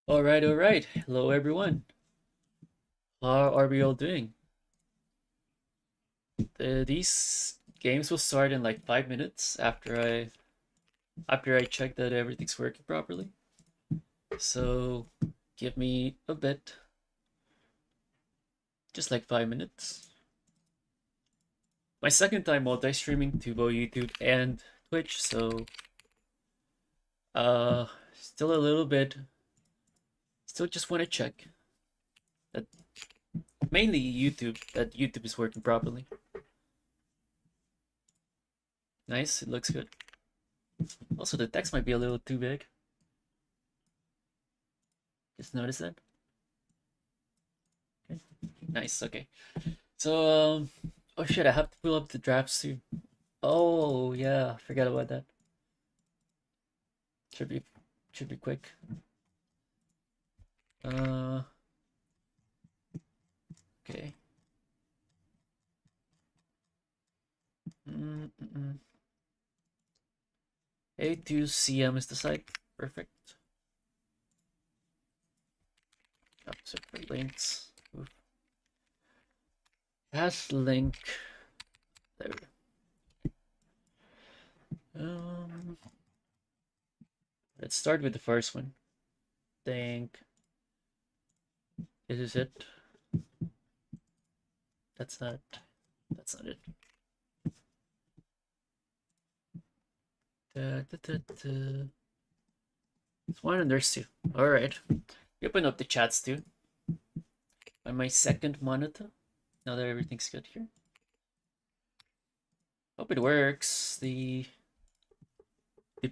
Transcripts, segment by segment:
All right. Hello, everyone. How are we all doing? These games will start in like 5 minutes after I check that everything's working properly. So give me a bit, just like 5 minutes. My second time multi-streaming to both YouTube and Twitch, so uh, still a little bit. Still just want to check that mainly that YouTube is working properly. Nice, it looks good. Also, the text might be a little too big. Just notice that. Okay. Nice. Okay. So, oh shit, I have to pull up the drafts too. Oh yeah, forgot about that. Should be, should be quick. Uh, okay. Mm-mm. A2CM is the site. Perfect. Separate links. Oof. Has link. There we go. Let's start with the first one. Think. This is it. That's not. That's not it. Da, da, da, da. There's one and there's two. All right. Open up the chats too. On my second monitor. Now that everything's good here. Hope it works. The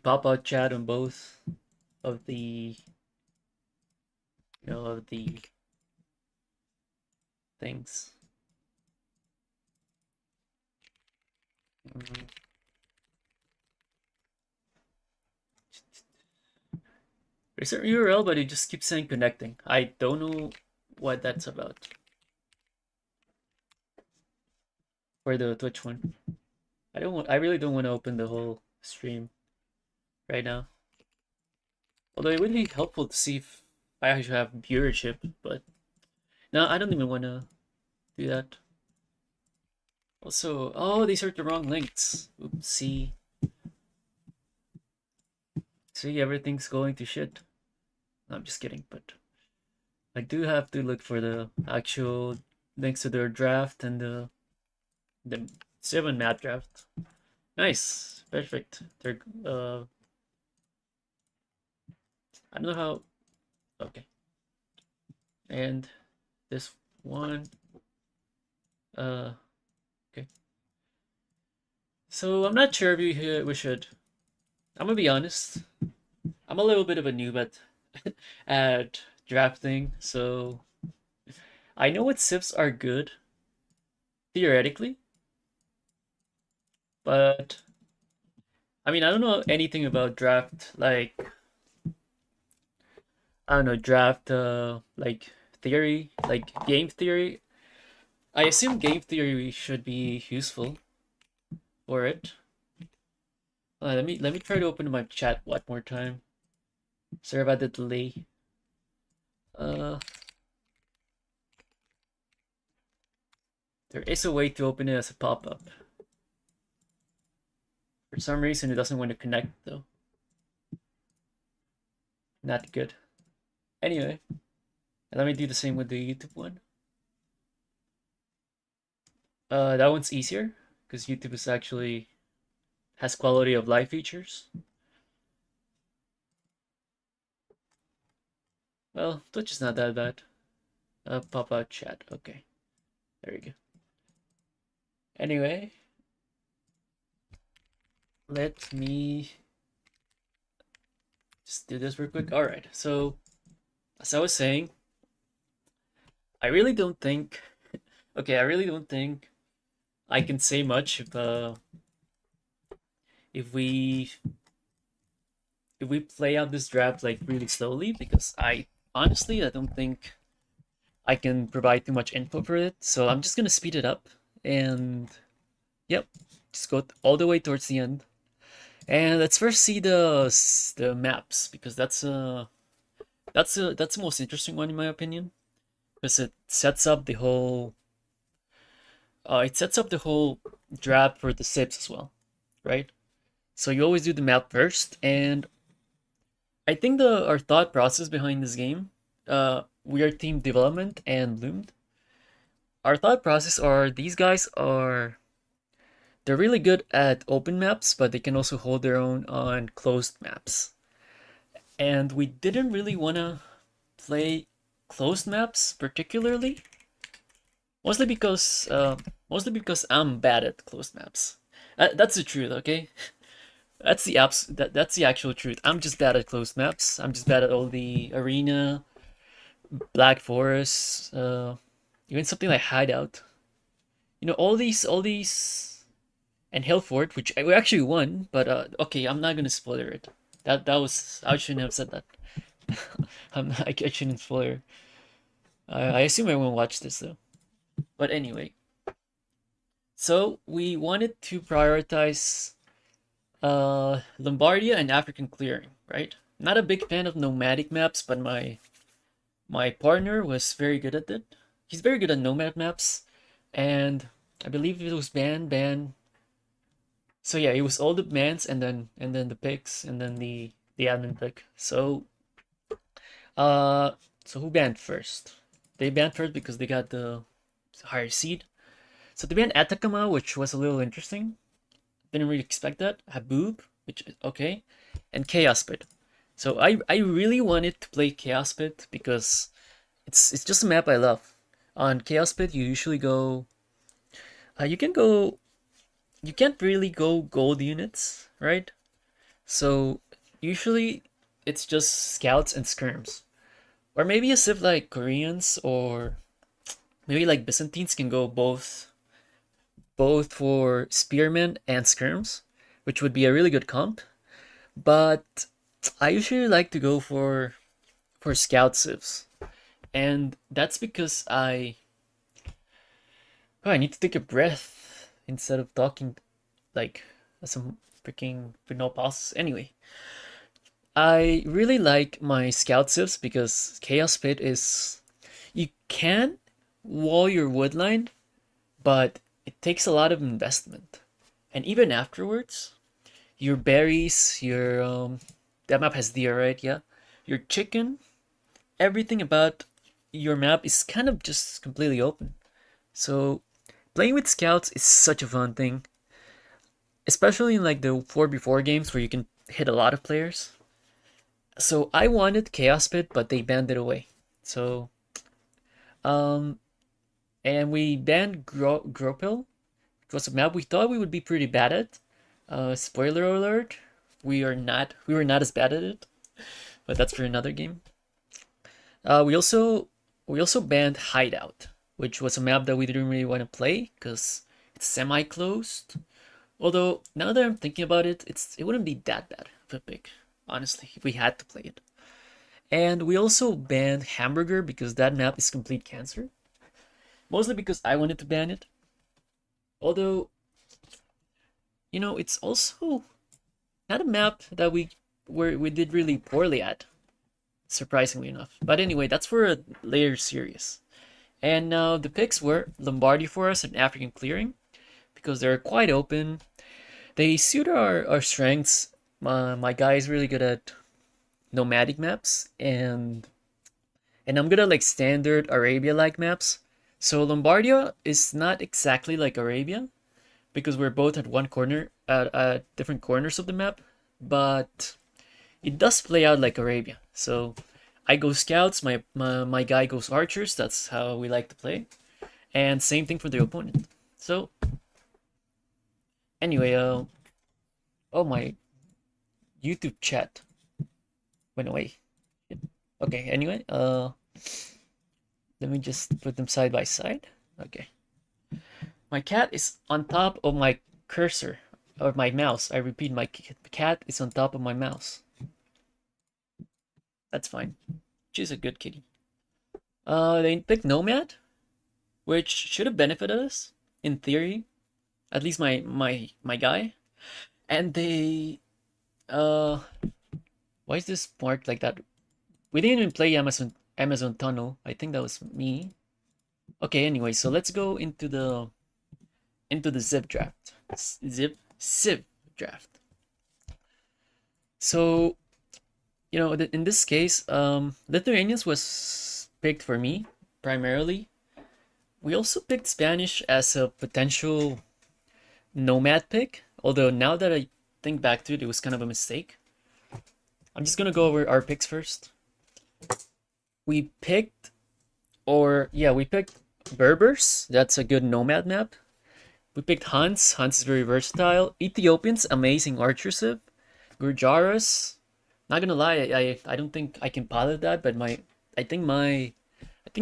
pop-out chat on both of the of the things. There's a URL, but it just keeps saying connecting. I don't know what that's about. For the Twitch one. I really don't want to open the whole stream right now. Although it would be helpful to see if I actually have viewership, but no, I don't even want to do that. Also, oh, these are the wrong links. Oopsie. See, everything's going to shit. No, I'm just kidding, but I do have to look for the actual links to their draft and the 7 map draft. Nice, perfect. They're I don't know how. Okay, and this one. Okay. So I'm not sure if we should. I'm gonna be honest. I'm a little bit of a noob at drafting, so I know what sips are good theoretically, but I mean I don't know anything about draft like I don't know draft like theory like game theory. I assume game theory should be useful for it. Let me try to open my chat one more time. Sorry about the delay. Uh, there is a way to open it as a pop-up. For some reason, it doesn't want to connect though. Not good. Anyway, let me do the same with the YouTube one. That one's easier because YouTube is actually has quality of life features. Well, Twitch is not that bad. Pop out chat. Okay, there you go. Anyway, let me just do this real quick. All right. So, as I was saying, I really don't think. Okay, I really don't think I can say much if we if we play out this draft like really slowly because I don't think I can provide too much info for it. So I'm just gonna speed it up and yep, just go all the way towards the end. And let's first see the maps because that's that's the most interesting one in my opinion, because it sets up the whole draft for the SIPs as well, right? So you always do the map first, and I think the our thought process behind this game, we are team development and Loomed. Our thought process are these guys are they're really good at open maps, but they can also hold their own on closed maps. And we didn't really want to play closed maps particularly, mostly because I'm bad at closed maps. That's the truth, okay? That's the actual truth. I'm just bad at closed maps. I'm just bad at all the arena, Black Forest, even something like Hideout. You know, all these and Hillfort, which we actually won, but okay, I'm not gonna spoiler it. That was I shouldn't have said that. I shouldn't spoiler. I assume everyone watched this though. But anyway, so we wanted to prioritize Lombardia and African clearing, right? Not a big fan of nomadic maps, but my partner was very good at it. He's very good at nomad maps, and I believe it was ban. So yeah, it was all the bans and then the picks and then the admin pick. Uh so who banned first? They banned first because they got the higher seed. So they banned Atacama, which was a little interesting. Didn't really expect that. Haboob, which is okay, and Chaos Pit. So I really wanted to play Chaos Pit because it's just a map I love. On Chaos Pit, you usually go. You can go. You can't really go gold units, right? So usually it's just scouts and skirms, or maybe a civ like Koreans or maybe like Byzantines can go both for spearmen and skirms, which would be a really good comp. But I usually like to go for scout civs, and that's because I need to take a breath instead of talking like some freaking with no pauses. Anyway, I really like my scout civs because Chaos Pit is you can wall your wood line, but it takes a lot of investment, and even afterwards, your berries, your that map has deer, right? Yeah, your chicken, everything about your map is kind of just completely open. So playing with scouts is such a fun thing, especially in like the 4v4 games where you can hit a lot of players. So I wanted Chaos Pit, but they banned it away. So um and we banned Gropil. It was a map we thought we would be pretty bad at. Spoiler alert, we were not as bad at it, but that's for another game. We also banned Hideout, which was a map that we didn't really want to play because it's semi-closed. Although now that I'm thinking about it, it wouldn't be that bad of a pick, honestly, if we had to play it. And we also banned Hamburger because that map is complete cancer. Mostly because I wanted to ban it. Although, it's also not a map that we did really poorly at, surprisingly enough. But anyway, that's for a later series. And now the picks were Lombardy for us and African clearing because they're quite open. They suit our strengths. My guy is really good at nomadic maps and I'm good at like standard Arabia like maps. So Lombardia is not exactly like Arabia because we're both at one corner at different corners of the map, but it does play out like Arabia. So I go scouts, my guy goes archers. That's how we like to play, and same thing for the opponent. So anyway, oh, my YouTube chat went away. Okay, anyway, let me just put them side by side. Okay. My cat is on top of my cursor or my mouse. I repeat, my cat is on top of my mouse. That's fine. She's a good kitty. They picked Nomad, which should have benefited us in theory, at least my guy. And they why is this marked like that? We didn't even play Amazon Tunnel. I think that was me. Okay, anyway, so let's go into the Zip draft. Civ draft. So, you know, in this case, Lithuanians was picked for me primarily. We also picked Spanish as a potential nomad pick, although now that I think back to it, it was kind of a mistake. I'm just gonna go over our picks first. We picked, we picked Berbers. That's a good nomad map. We picked Huns. Huns is very versatile. Ethiopians, amazing archer civ. Gurjaras, not gonna lie, I don't think I can pilot that, but I think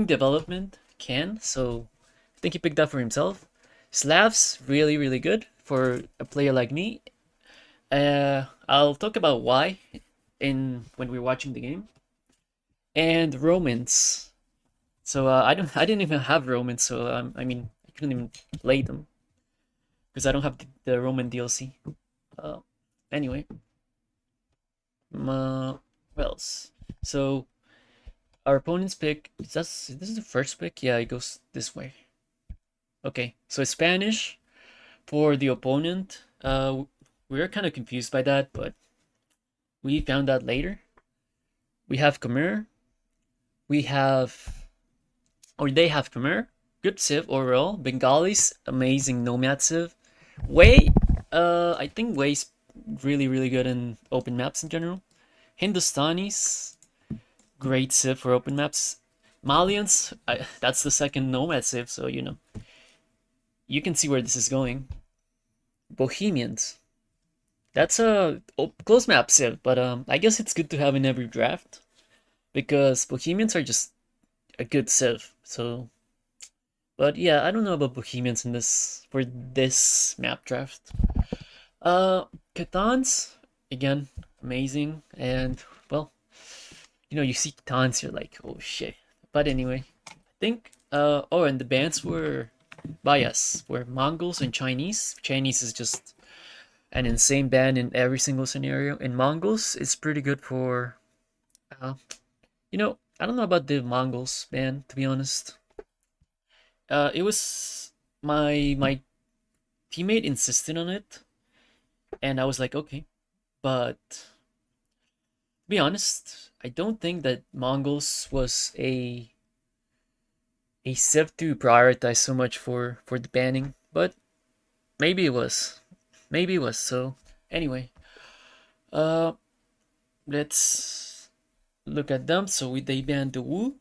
development can, so I think he picked that for himself. Slavs, really good for a player like me. I'll talk about why when we're watching the game. And Romans. So I didn't even have Romans, so I mean I couldn't even play them because I don't have the Roman DLC. Anyway, what else? So our opponent's pick. This is the first pick. Yeah, it goes this way. Okay, so it's Spanish for the opponent. We were kind of confused by that, but we found out later. We have Khmer. We have, or they have Khmer. Good civ overall. Bengalis, amazing nomad civ. Wei, I think Wei's really good in open maps in general. Hindustanis, great civ for open maps. Malians, that's the second nomad civ, so you know. You can see where this is going. Bohemians, that's a close map civ, but I guess it's good to have in every draft because Bohemians are just a good civ. So, but yeah, I don't know about Bohemians in this for this map draft. Catans, again, amazing, and well, you know, you see Catans, you're like, oh shit. But anyway, I think and the bands were bias, were Mongols and Chinese. Chinese is just an insane band in every single scenario, and Mongols is pretty good for, you know, I don't know about the Mongols band, to be honest. It was my teammate insisted on it, and I was like, okay, but to be honest, I don't think that Mongols was a civ to prioritize so much for the banning, but maybe it was, So anyway, uh, let's look at them. So they banned the Wu,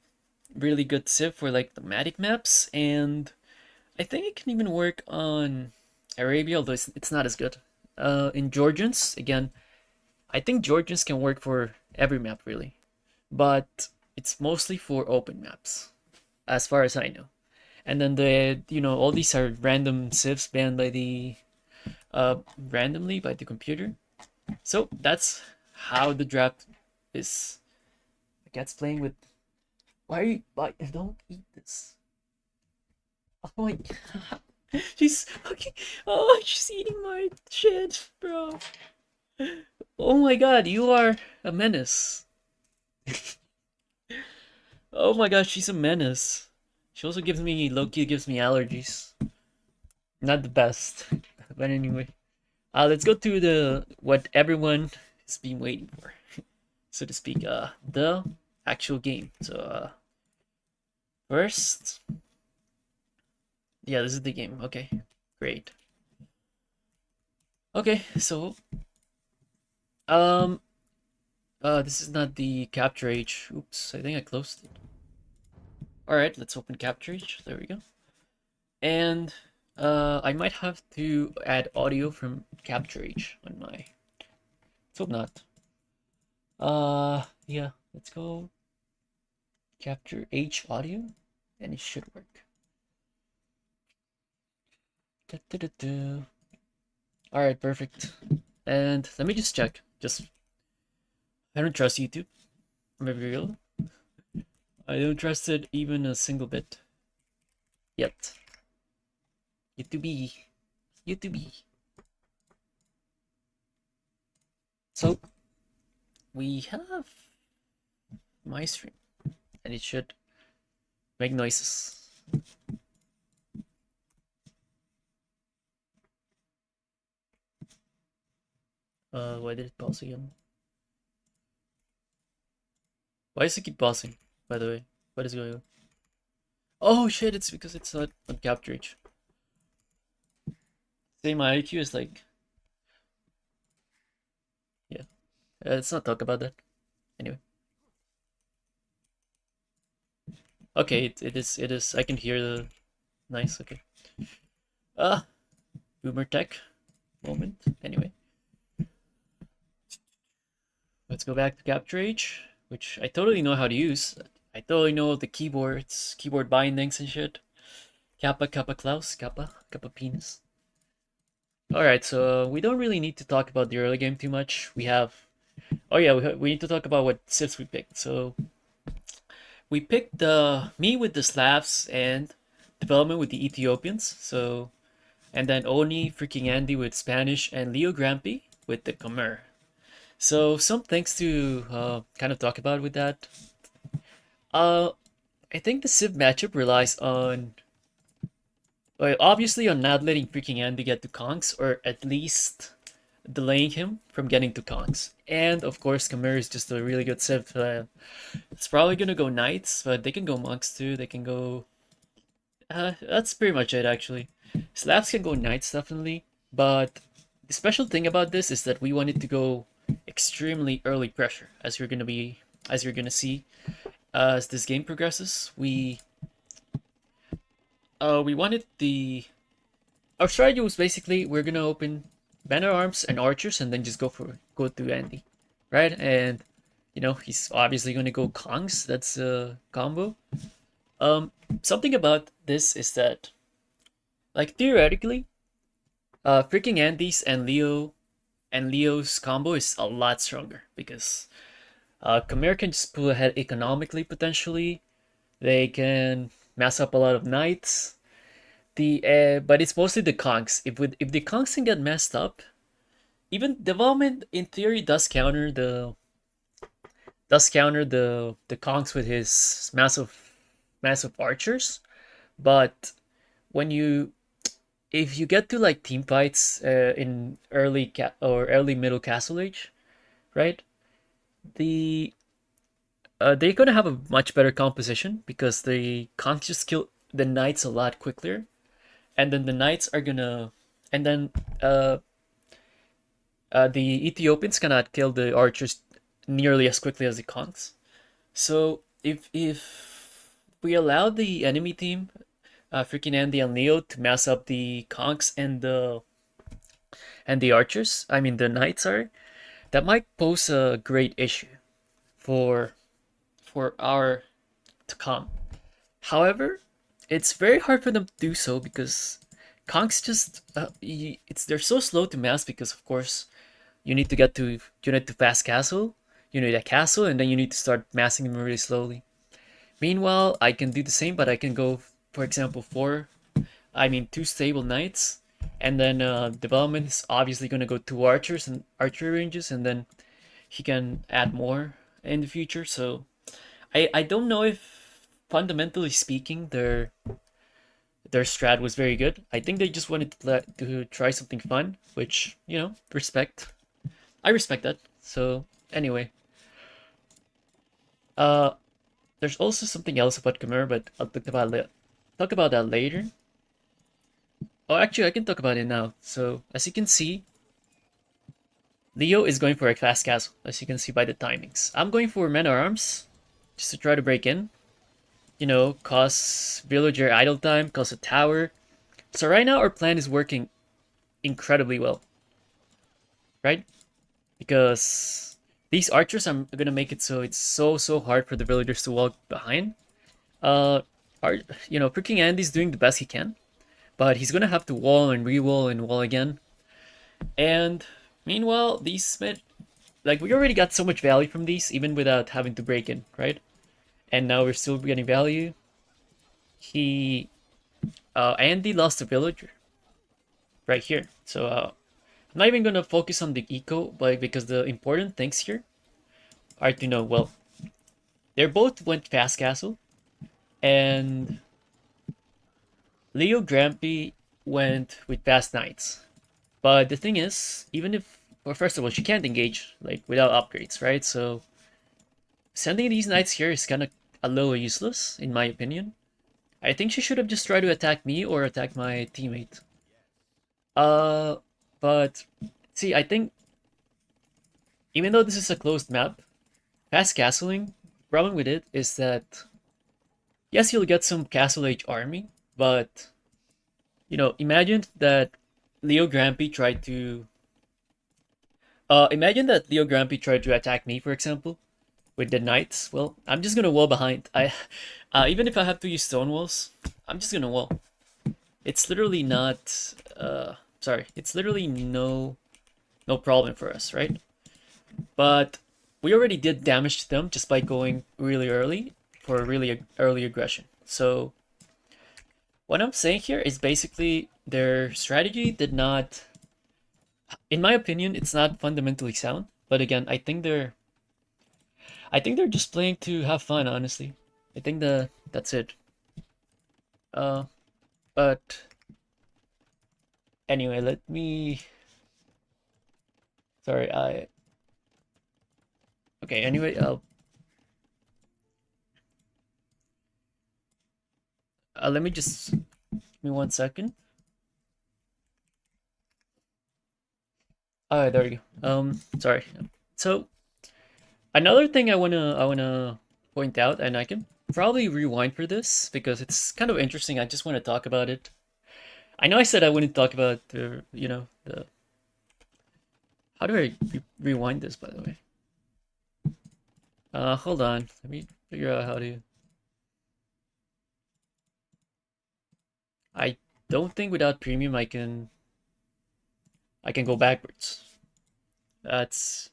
really good civ for like thematic maps, and I think it can even work on Arabia, although it's not as good. In Georgians, again, I think Georgians can work for every map really, but it's mostly for open maps, as far as I know. And then all these are random civs banned by the randomly by the computer. So that's how the draft is. The cat's playing with. Why? Don't eat this. Oh my god. She's fucking. Oh, she's eating my shit, bro. Oh my god, you are a menace. Oh my god, she's a menace. She also gives me, Loki gives me allergies. Not the best. But anyway. Let's go to what everyone has been waiting for, so to speak. The actual game. So first, yeah, this is the game. Okay, great. Okay, so this is not the capture age. Oops, I think I closed it. All right, let's open capture age. There we go. And I might have to add audio from capture age on my. Let's hope not. Yeah, let's go capture H audio, and it should work. All right, perfect. And let me just check. I don't trust YouTube. I'm real. I don't trust it even a single bit. Yet. YouTube. So we have my stream, and it should make noises. Why did it pause again? Why does it keep pausing, by the way? What is going on? Oh shit, it's because it's not on capture reach. Say my IQ is like... Yeah. Let's not talk about that. Anyway. Okay, it is. I can hear the... Nice, okay. Boomer tech moment. Anyway. Let's go back to Capture H, which I totally know how to use. I totally know the keyboards, keyboard bindings and shit. Kappa, Kappa Klaus, Kappa, Kappa Penis. Alright, so we don't really need to talk about the early game too much. We have... Oh yeah, we need to talk about what civs we picked. So we picked me with the Slavs and development with the Ethiopians. So, and then Oni, freaking Andy with Spanish, and Leo Grampy with the Khmer. So some things to kind of talk about with that. I think the Civ matchup relies on, well, obviously on not letting freaking Andy get to Kongs, or at least delaying him from getting to Kongs. And of course, Khmer is just a really good Civ. It's probably gonna go Knights, but they can go Monks too. They can go... that's pretty much it actually. Slavs can go Knights definitely, but the special thing about this is that we wanted to go extremely early pressure, as you're gonna see as this game progresses. We wanted our strategy was basically we're gonna open banner arms and archers and then just go to Andy, right? And you know he's obviously gonna go Kongs. That's a combo. Something about this is that, like, theoretically, freaking Andy's and Leo's combo is a lot stronger because Khmer can just pull ahead economically potentially. They can mess up a lot of knights. But it's mostly the Kongs. If the Kongs can get messed up, even development in theory does counter the Kongs with his massive archers. But when if you get to like team fights in early middle castle age, right? They're gonna have a much better composition because they can't just kill the knights a lot quicker, and then the knights are gonna, and then the Ethiopians cannot kill the archers nearly as quickly as the Kongs. So if we allow the enemy team, freaking Andy and Leo, to mess up the Kongs and the archers, I mean the knights are, that might pose a great issue for our to come. However, it's very hard for them to do so because Kongs just they're so slow to mass because of course you need to fast castle, you need a castle, and then you need to start massing them really slowly. Meanwhile, I can do the same, but I can go, for example, two stable knights, and then development is obviously going to go 2 archers and archery ranges, and then he can add more in the future. So I don't know if, fundamentally speaking, their strat was very good. I think they just wanted to try something fun, which, you know, respect. I respect that. So anyway, there's also something else about Khmer, but I'll talk about that later. Oh, actually, I can talk about it now. So as you can see, Leo is going for a fast castle, as you can see by the timings. I'm going for men at arms, just to try to break in. You know, cause villager idle time, cause a tower. So right now our plan is working incredibly well, right? Because these archers are gonna make it so it's so hard for the villagers to walk behind. Freaking Andy's doing the best he can, but he's gonna have to wall and re-wall and wall again. And meanwhile, these men, like, we already got so much value from these, even without having to break in, right? And now we're still getting value. Andy lost a villager right here. So I'm not even gonna focus on the eco, but because the important things here are to know, well, they both went fast castle, and Leo Grampy went with fast knights. But the thing is, even if, well, first of all, she can't engage like without upgrades, right? So sending these knights here is kind of a little useless, in my opinion. I think she should have just tried to attack me or attack my teammate. Uh, but see, I think even though this is a closed map, fast castling, problem with it is that yes, you'll get some castle age army, but imagine that Leo Grampy tried to imagine that Leo Grampy tried to attack me, for example, with the knights. Well, I'm just gonna wall behind. Even if I have to use stone walls, I'm just gonna wall. It's literally not sorry, it's literally no problem for us, right? But we already did damage to them just by going really early for a really early aggression. So what I'm saying here is basically their strategy did not, in my opinion, it's not fundamentally sound. But again, I think they're just playing to have fun, honestly. I think that's it. Uh, but anyway, let me. Sorry, I. Okay. Anyway, let me just give me 1 second. Alright, there we go. Sorry. So another thing I wanna point out, and I can probably rewind for this because it's kind of interesting. I just want to talk about it. I know I said I wouldn't talk about the. How do I rewind this, by the way? Hold on. Let me figure out how to. I don't think without premium I can go backwards. That's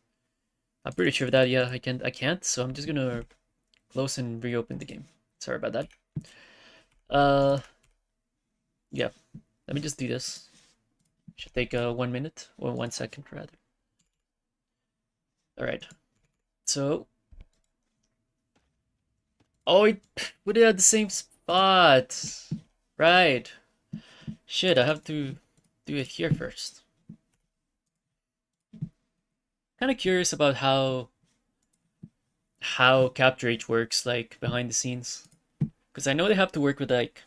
I'm pretty sure of that. Yeah, I can't. So I'm just gonna close and reopen the game. Sorry about that. Uh, yeah. Let me just do this. Should take 1 minute or 1 second rather. All right. So, oh, we put it at the same spot. Right. Shit, I have to do it here first. Kind of curious about how Capture H works, like behind the scenes, because I know they have to work with like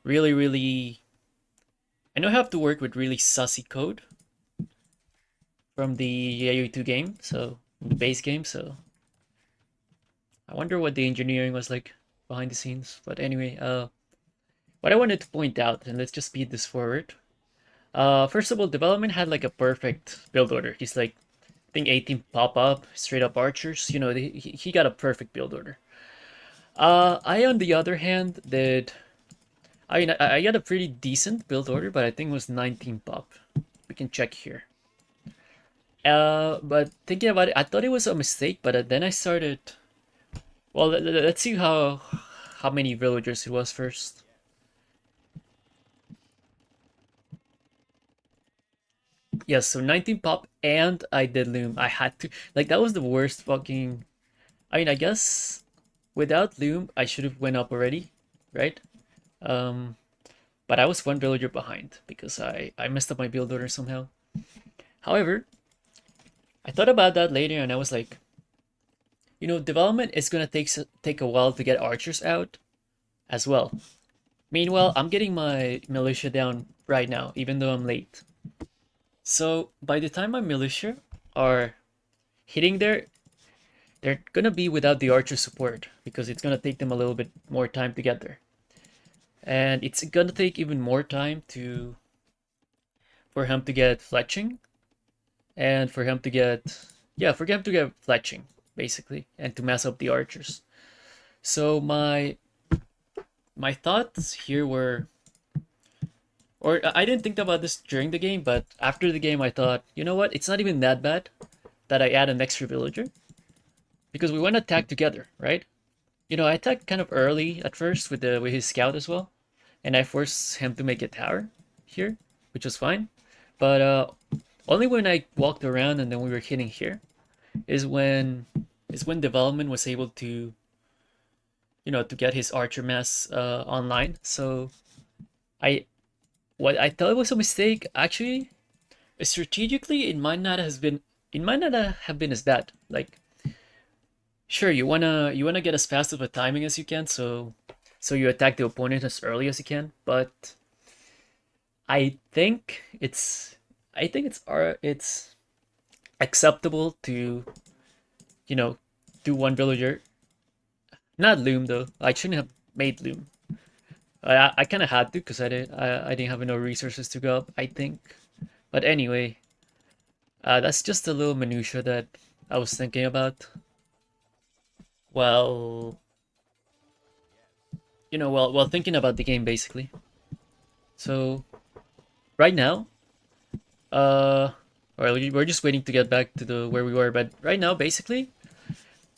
really, really. I know I have to work with really sussy code from the AU2 game, so the base game. So I wonder what the engineering was like behind the scenes. But anyway, what I wanted to point out, and let's just speed this forward. First of all, development had like a perfect build order. He's like, I think 18 pop up, straight up archers. He got a perfect build order. I on the other hand did. I mean, I got a pretty decent build order, but I think it was 19 pop. We can check here. But thinking about it, I thought it was a mistake, but then I started. Well, let's see how many villagers it was first. Yes, so 19 pop, and I did loom. I had to, like, that was the worst fucking. I mean, I guess without loom, I should have went up already, right? Um, but I was one villager behind because I messed up my build order somehow. However, I thought about that later, and I was like, development is gonna take a while to get archers out, as well. Meanwhile, I'm getting my militia down right now, even though I'm late. So by the time my militia are hitting there, they're gonna be without the archer support because it's gonna take them a little bit more time to get there. And it's gonna take even more time for him to get fletching and for him to get fletching basically and to mess up the archers. So my thoughts here were, or I didn't think about this during the game, but after the game I thought, you know what, it's not even that bad that I add an extra villager because we went to attack together, right? I attacked kind of early at first with his scout as well, and I forced him to make a tower here, which was fine. But only when I walked around and then we were hitting here is when is when development was able to, to get his archer mass online. So I what I thought was a mistake actually strategically it might not have been as bad. Like sure, you wanna get as fast of a timing as you can, so you attack the opponent as early as you can. But I think it's acceptable to do one villager. Not Loom though. I shouldn't have made Loom. I kind of had to because I didn't have enough resources to go up. I think, but anyway, that's just a little minutia that I was thinking about. Well, while thinking about the game basically. So right now, uh, well, we're just waiting to get back to the where we were, but right now basically,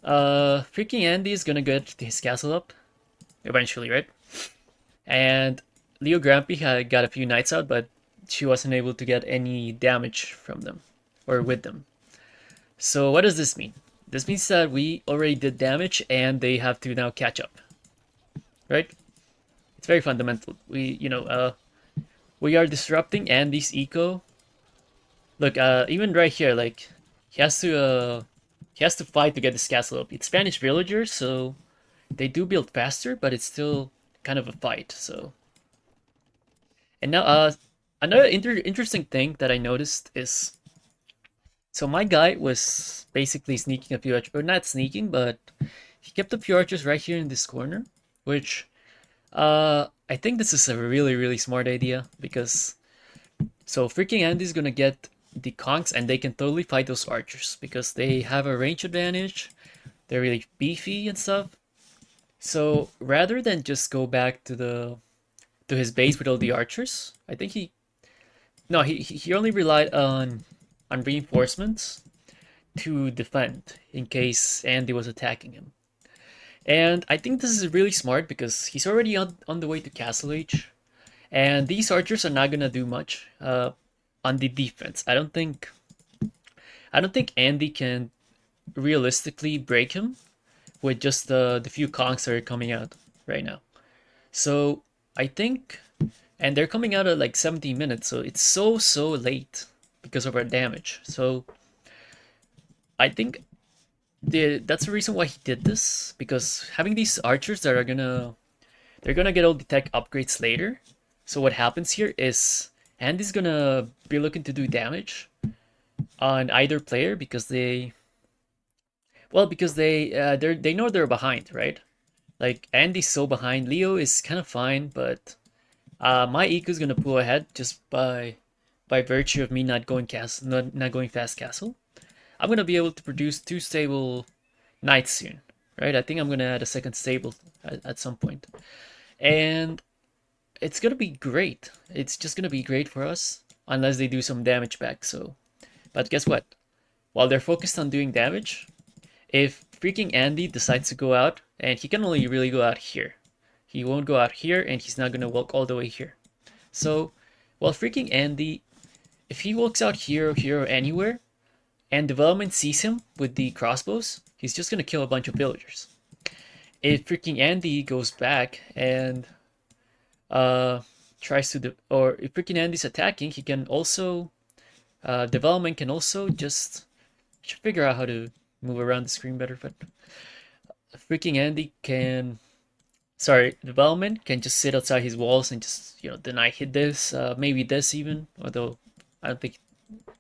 freaking Andy is gonna get his castle up eventually, right? And Leo Grampy had got a few knights out, but she wasn't able to get any damage from them or with them. So what does this mean? This means that we already did damage and they have to now catch up, right? It's very fundamental. We are disrupting Andy's eco. Look, even right here, like he has to fight to get this castle up. It's Spanish villagers, so they do build faster, but it's still kind of a fight. So, and now, another interesting thing that I noticed is, so my guy was basically sneaking a few archers, or not sneaking, but he kept a few archers right here in this corner, which, I think this is a really, really smart idea because, so freaking Andy's gonna get the conks and they can totally fight those archers because they have a range advantage. They're really beefy and stuff. So rather than just go back to his base with all the archers, I think he only relied on reinforcements to defend in case Andy was attacking him. And I think this is really smart because he's already on the way to Castle Age, and these archers are not gonna do much on the defense. I don't think Andy can realistically break him with just the few conks that are coming out right now. So I think, and they're coming out at like 17 minutes, so it's so late because of our damage. So I think that's the reason why he did this, because having these archers that are they're gonna get all the tech upgrades later. So what happens here is Andy's gonna be looking to do damage on either player because they know they're behind, right? Like Andy's so behind. Leo is kind of fine, but my eco is gonna pull ahead just by virtue of me not going not going fast castle. I'm gonna be able to produce 2 stable knights soon, right? I think I'm gonna add a second stable at some point, and it's gonna be great. It's just gonna be great for us unless they do some damage back. So, but guess what? While they're focused on doing damage, if freaking Andy decides to go out, and he can only really go out here, he won't go out here, and he's not gonna walk all the way here. So, while freaking Andy, if he walks out here, or anywhere, and development sees him with the crossbows, he's just gonna kill a bunch of villagers. If freaking Andy goes back and tries to, or if freaking Andy's attacking, he can also, development can also just, should figure out how to move around the screen better, but freaking Andy can, sorry, development can just sit outside his walls and just, deny hit this, maybe this even, although I don't think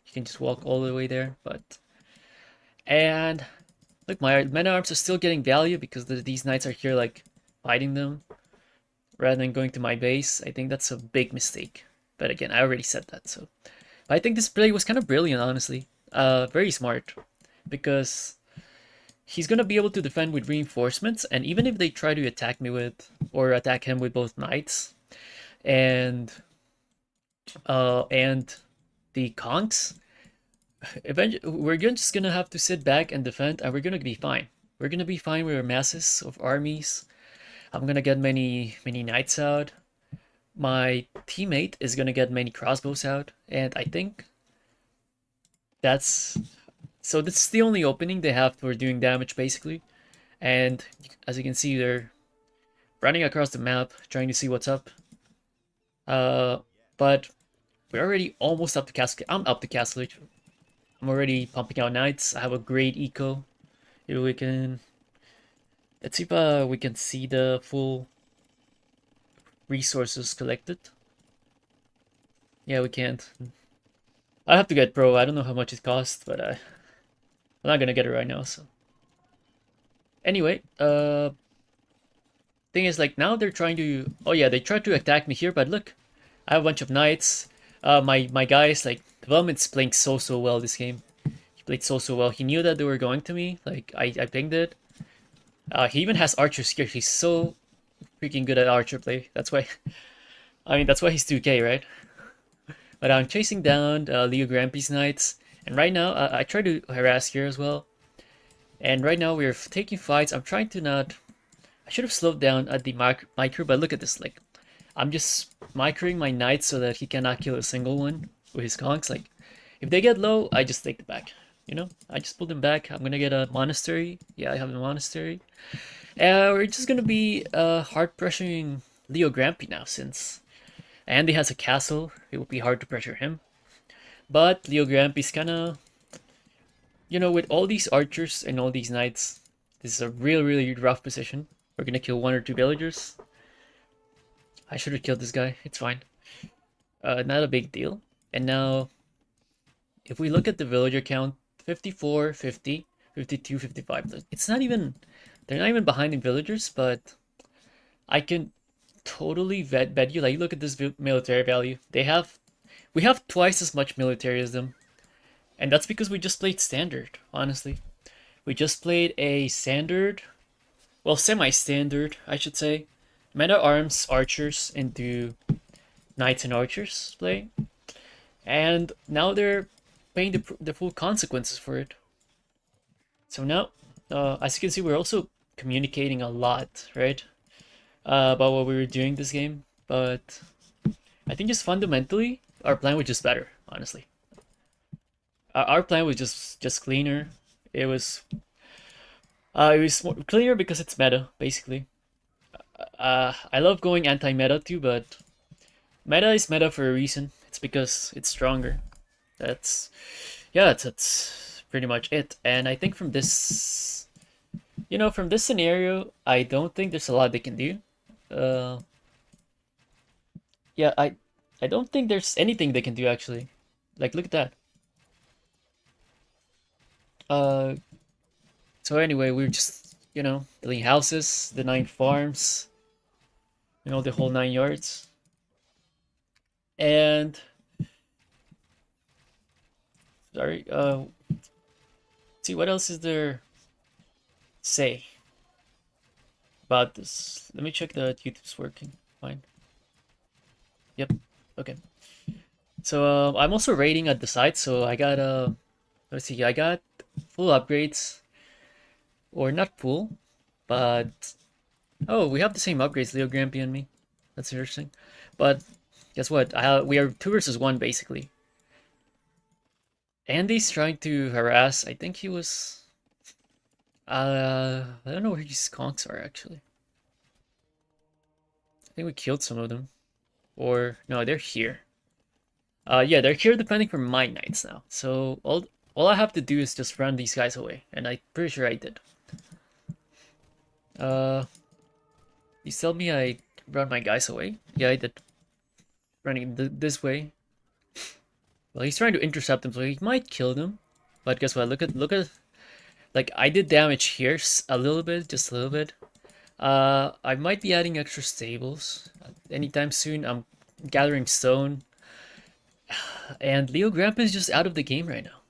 he can just walk all the way there, but, and look, my men at arms are still getting value because these knights are here like fighting them rather than going to my base. I think that's a big mistake, but again, I already said that. So but I think this play was kind of brilliant, honestly, very smart, because he's gonna be able to defend with reinforcements, and even if they try to attack me with, or attack him with both knights and the conks, eventually we're just gonna have to sit back and defend, and we're gonna be fine. We're gonna be fine with our masses of armies. I'm gonna get many knights out. My teammate is gonna get many crossbows out, and I think that's So this is the only opening they have for doing damage, basically. And as you can see, they're running across the map, trying to see what's up. But we're already almost up to Castle. I'm up to Castle. I'm already pumping out knights. I have a great eco. If we can, let's see if we can see the full resources collected. Yeah, we can't. I have to get pro. I don't know how much it costs, but I'm not gonna get it right now. So anyway, thing is like now they're trying to. Oh yeah, they tried to attack me here, but look, I have a bunch of knights. My guys like development's playing so well this game. He played so well. He knew that they were going to me. Like I pinged it. He even has archers here. He's so freaking good at archer play. That's why. I mean, that's why he's 2K, right? But I'm chasing down Leo Grampy's knights, and right now I try to harass here as well. And right now we're taking fights. I'm trying to not. I should have slowed down at the micro, but look at this. Like, I'm just microing my knights so that he cannot kill a single one with his conks. Like, if they get low, I just take them back. You know, I just pull them back. I'm gonna get a monastery. Yeah, I have a monastery. We're just gonna be hard pressuring Leo Grampy now since Andy has a castle. It will be hard to pressure him. But Leo Grampy's kinda, you know, with all these archers and all these knights, this is a really rough position. We're gonna kill 1 or 2 villagers. I should have killed this guy. It's fine. Not a big deal. And now, if we look at the villager count, 54, 50, 52, 55. It's not even, they're not even behind in villagers, but I can totally bet you. Like, look at this military value. We have twice as much military as them. And that's because we just played standard, honestly. We just played a standard, well, semi-standard, I should say. Meta arms archers into knights and archers play. And now they're paying the full consequences for it. So now, as you can see, we're also communicating a lot, right? About what we were doing this game. But I think just fundamentally, our plan was just better, honestly. Our plan was just cleaner. It was more cleaner because it's meta, basically. I love going anti-meta too, but meta is meta for a reason. It's because it's stronger. That's yeah, that's pretty much it. And I think from this, you know, from this scenario, I don't think there's a lot they can do. Yeah, I don't think there's anything they can do actually. Like, look at that. Uh, so anyway, we're just, you know, building houses, the 9 farms, you know, the whole 9 yards. And sorry, see what else is there say about this. Let me check that YouTube's working fine. Yep, okay. So I'm also raiding at the site, so I got let's see, I got full upgrades, or not full, but oh, we have the same upgrades, Leo Grampy and me. That's interesting. But guess what? We are 2 versus 1 basically. Andy's trying to harass. I think he was. I don't know where his conks are actually. I think we killed some of them, or no, they're here. Yeah, they're here depending for my knights now. So all I have to do is just run these guys away, and I'm pretty sure I did. You tell me I run my guys away? Yeah, I did. Running this way. Well, he's trying to intercept them, so he might kill them. But guess what? Look at, like, I did damage here a little bit, just a little bit. I might be adding extra stables anytime soon. I'm gathering stone. And Leo Grampy is just out of the game right now,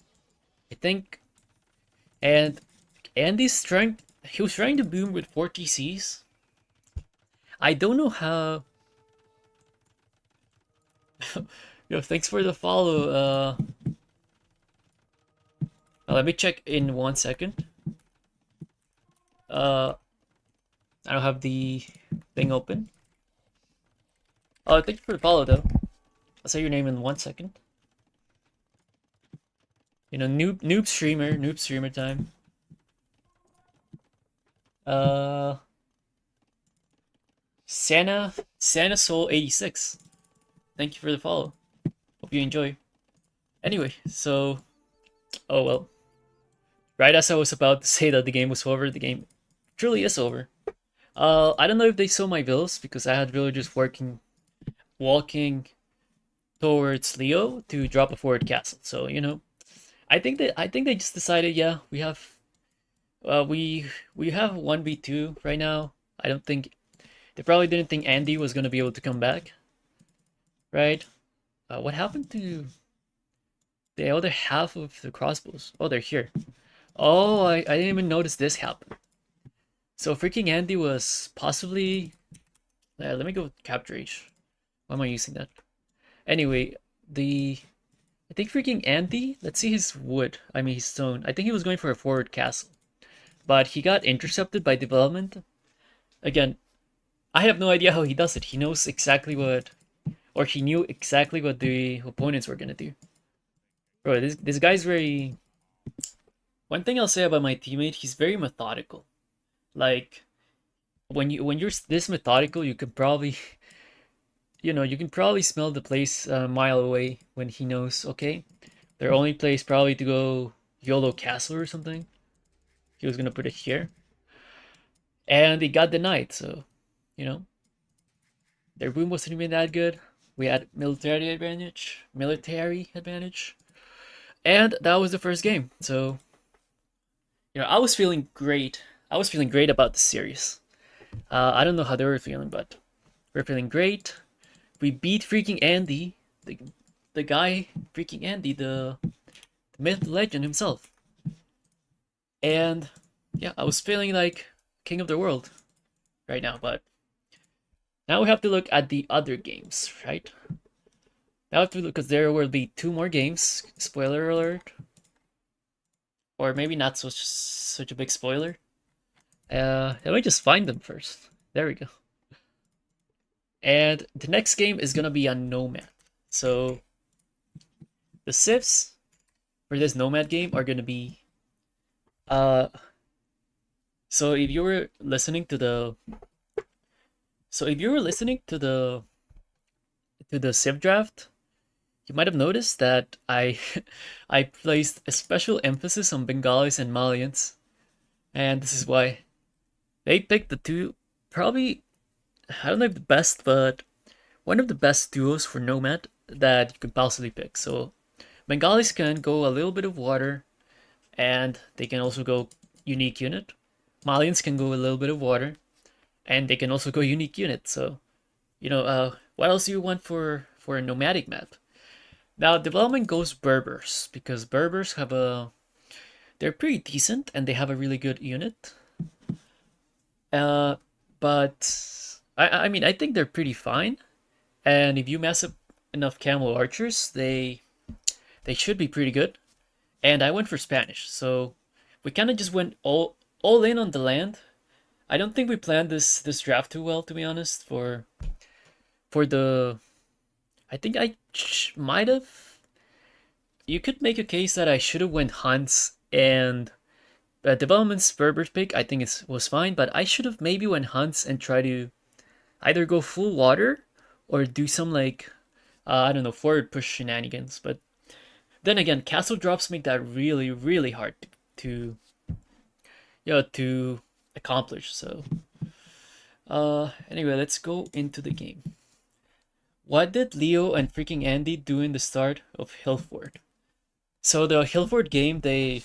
I think. And Andy's trying, he was trying to boom with 4 TCs. I don't know how. Yo, thanks for the follow. Let me check in 1 second. I don't have the thing open. Oh, thank you for the follow though. I'll say your name in 1 second. You know, noob streamer time. Uh, Santa Soul 86. Thank you for the follow. Hope you enjoy. Anyway, so oh well. Right as I was about to say that the game was over, the game truly is over. I don't know if they saw my bills because I had villagers walking towards Leo to drop a forward castle. So you know, I think they just decided, yeah, we have 1v2 right now. I don't think they probably didn't think Andy was gonna be able to come back, right? What happened to the other half of the crossbows? Oh, they're here. Oh, I didn't even notice this happen. So freaking Andy was possibly. Let me go with capture H. Why am I using that? Anyway, I think freaking Andy. Let's see his wood. I mean his stone. I think he was going for a forward castle, but he got intercepted by development. Again, I have no idea how he does it. He knows exactly what, or he knew exactly what the opponents were gonna do. Bro, this guy's very. One thing I'll say about my teammate, he's very methodical. Like when you're this methodical, you could probably you can probably smell the place a mile away when he knows. Okay, their only place probably to go YOLO Castle or something. He was gonna put it here, and it got denied. So, you know, their boom wasn't even that good. We had military advantage, and that was the first game. So, you know, I was feeling great. I was feeling great about the series. I don't know how they were feeling, but we're feeling great. We beat freaking Andy, the guy, freaking Andy, the myth, the legend himself. And yeah, I was feeling like king of the world right now, but now we have to look at the other games, right? Now we have to look because there will be 2 more games. Spoiler alert, or maybe not such a big spoiler. Let me just find them first. There we go. And the next game is gonna be a Nomad. So the civs for this Nomad game are gonna be so if you were listening to the civ draft, you might have noticed that I I placed a special emphasis on Bengalis and Malians, and this is why they picked the two probably, I don't know if the best, but one of the best duos for Nomad that you could possibly pick. So Bengalis can go a little bit of water, and they can also go unique unit. Malians can go a little bit of water, and they can also go unique unit. So, you know, what else do you want for a nomadic map? Now, development goes Berbers because Berbers have they're pretty decent and they have a really good unit. But I mean, I think they're pretty fine. And if you mess up enough camel archers, they should be pretty good. And I went for Spanish, so we kind of just went all in on the land. I don't think we planned this draft too well, to be honest. For the, I think I might have. You could make a case that I should have went Hunts and development's Berber's pick. I think it was fine, but I should have maybe went Hunts and try to either go full water or do some like I don't know, forward push shenanigans. But then again, castle drops make that really really hard to to accomplish. So anyway, let's go into the game. What did Leo and freaking Andy do in the start of Hillfort? So the Hillfort game, they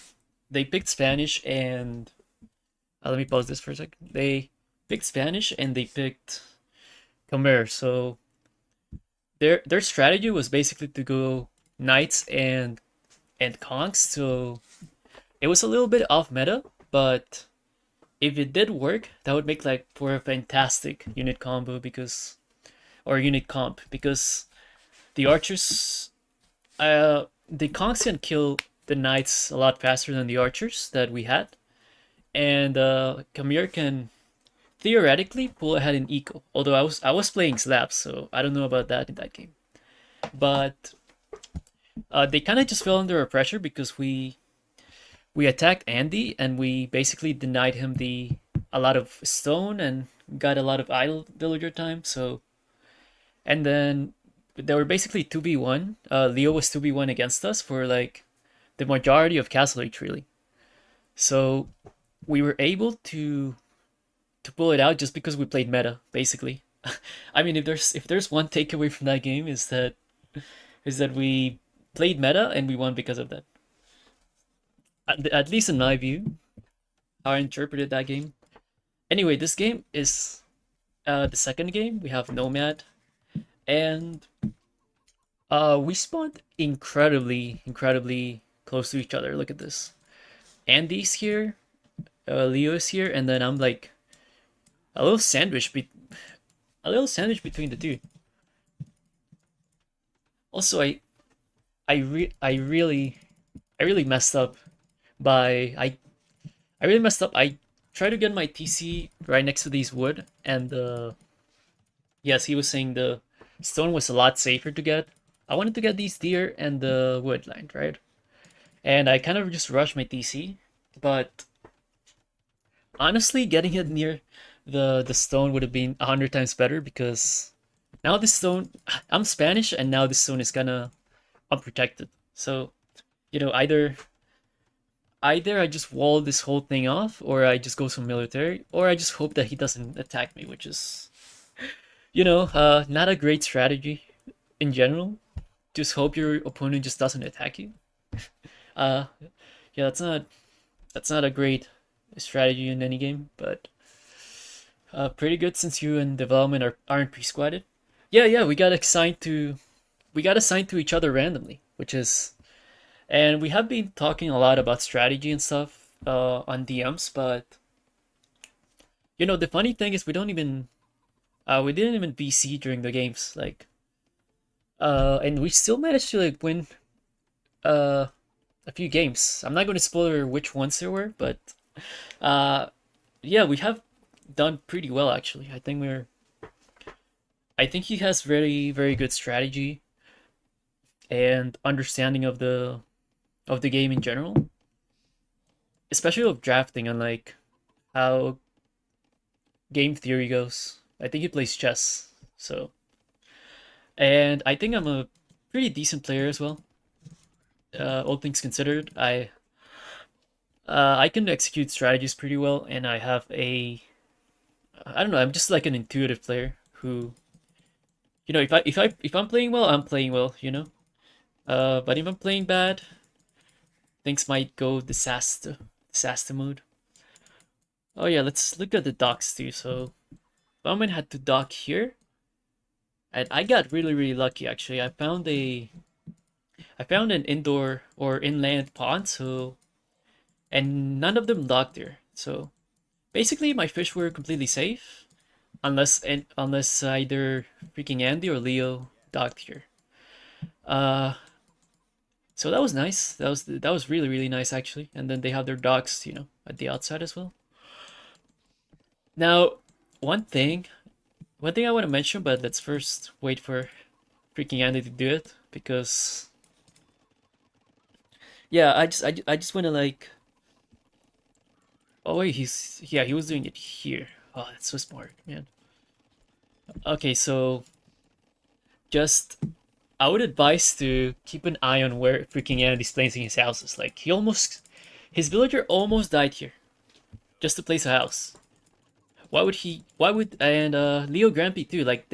picked Spanish and let me pause this for a second. They picked Spanish and they picked Khmer. So their strategy was basically to go knights and conks. So it was a little bit off meta, but if it did work, that would make like for a fantastic unit combo because, or unit comp, because the archers, the conks can kill the knights a lot faster than the archers that we had, and Khmer can theoretically pull ahead in eco. Although I was playing slabs, so I don't know about that in that game. But They kind of just fell under a pressure because we attacked Andy and we basically denied him the a lot of stone and got a lot of idle villager time. So and then they were basically 2v1. Leo was 2v1 against us for like the majority of Castle Age really. So we were able to pull it out just because we played meta, basically. I mean, if there's one takeaway from that game is that we played meta and we won because of that. At least in my view, how I interpreted that game. Anyway, this game is the second game. We have Nomad, and we spawned incredibly close to each other. Look at this. Andy's here, Leo's here, and then I'm like a little sandwich, a little sandwich between the two. Also, I really messed up by I really messed up. I tried to get my TC right next to these wood, and yes, he was saying the stone was a lot safer to get. I wanted to get these deer and the woodland, right? And I kind of just rushed my TC, but honestly, getting it near the stone would have been 100 times better because now this stone, I'm Spanish, and now this stone is kind of unprotected. So, either I just wall this whole thing off, or I just go some military, or I just hope that he doesn't attack me, which is, not a great strategy in general. Just hope your opponent just doesn't attack you. Uh, yeah, that's not a great strategy in any game, but pretty good since you and development aren't pre-squatted. Yeah, we got assigned to each other randomly, which is, and we have been talking a lot about strategy and stuff on DMs, but the funny thing is we didn't even VC during the games, like, and we still managed to like win uh a few games. I'm not going to spoiler which ones there were, but uh yeah, we have done pretty well actually. I think he has very good strategy and understanding of the game in general, especially of drafting and like how game theory goes. I think he plays chess. So, and I think I'm a pretty decent player as well. All things considered, I can execute strategies pretty well, and I don't know, I'm just like an intuitive player who, if I'm playing well, I'm playing well, but if I'm playing bad, things might go disaster mode. Oh yeah, let's look at the docks too. So Bowman had to dock here, and I got really lucky actually. I found an indoor or inland pond, and none of them docked there. So basically, my fish were completely safe, unless either freaking Andy or Leo docked here. Uh, so that was nice. That was really nice actually. And then they have their docks, at the outside as well. Now, one thing, one thing I want to mention, but let's first wait for freaking Andy to do it because yeah, I just want to like. Oh wait, he was doing it here. Oh, that's so smart, man. Okay, so just I would advise to keep an eye on where freaking Andy's placing his houses. Like his villager almost died here just to place a house. And Leo Grampy too, like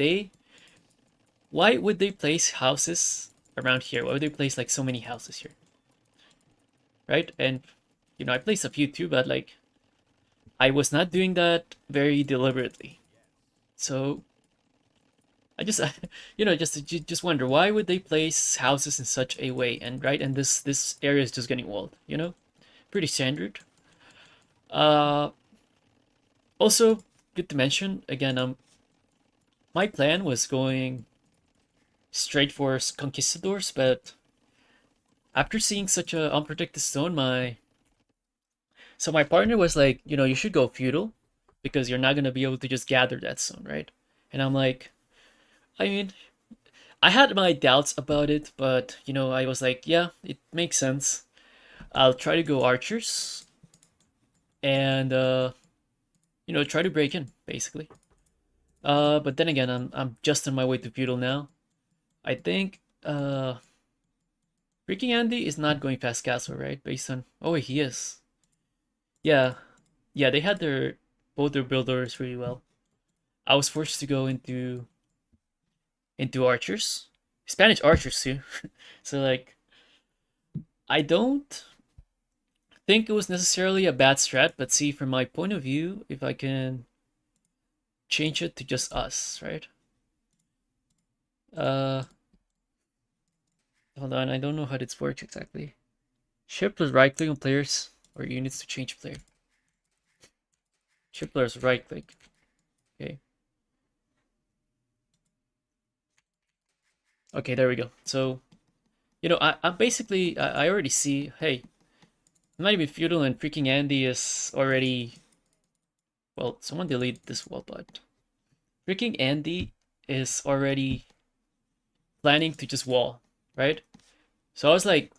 why would they place houses around here? Why would they place like so many houses here? Right? And I placed a few too, but like I was not doing that very deliberately. So I just just wonder why would they place houses in such a way, and right, and this area is just getting walled, pretty standard. Uh Also good to mention again, my plan was going straight for conquistadors, but after seeing such a unprotected stone, my partner was like, you should go feudal because you're not gonna be able to just gather that stone, right? And I'm like, I mean, I had my doubts about it, but you know, I was like, yeah, it makes sense. I'll try to go archers and you know, try to break in basically. But then again, I'm just on my way to feudal now. I think freaking Andy is not going past castle, right? Based on oh wait, he is. Yeah, yeah, they had their both their builders really well. I was forced to go into archers, Spanish archers too. So like, I don't think it was necessarily a bad strat, but see from my point of view, if I can change it to just us, right? Uh, hold on, I don't know how this works exactly. Shift plus right click on players or units to change player. Shift plus right click. Okay. Okay, there we go. So, you know, I'm basically, I already see, hey, not even feudal and freaking Andy is already, well, someone delete this wall, but freaking Andy is already planning to just wall, right? So I was like,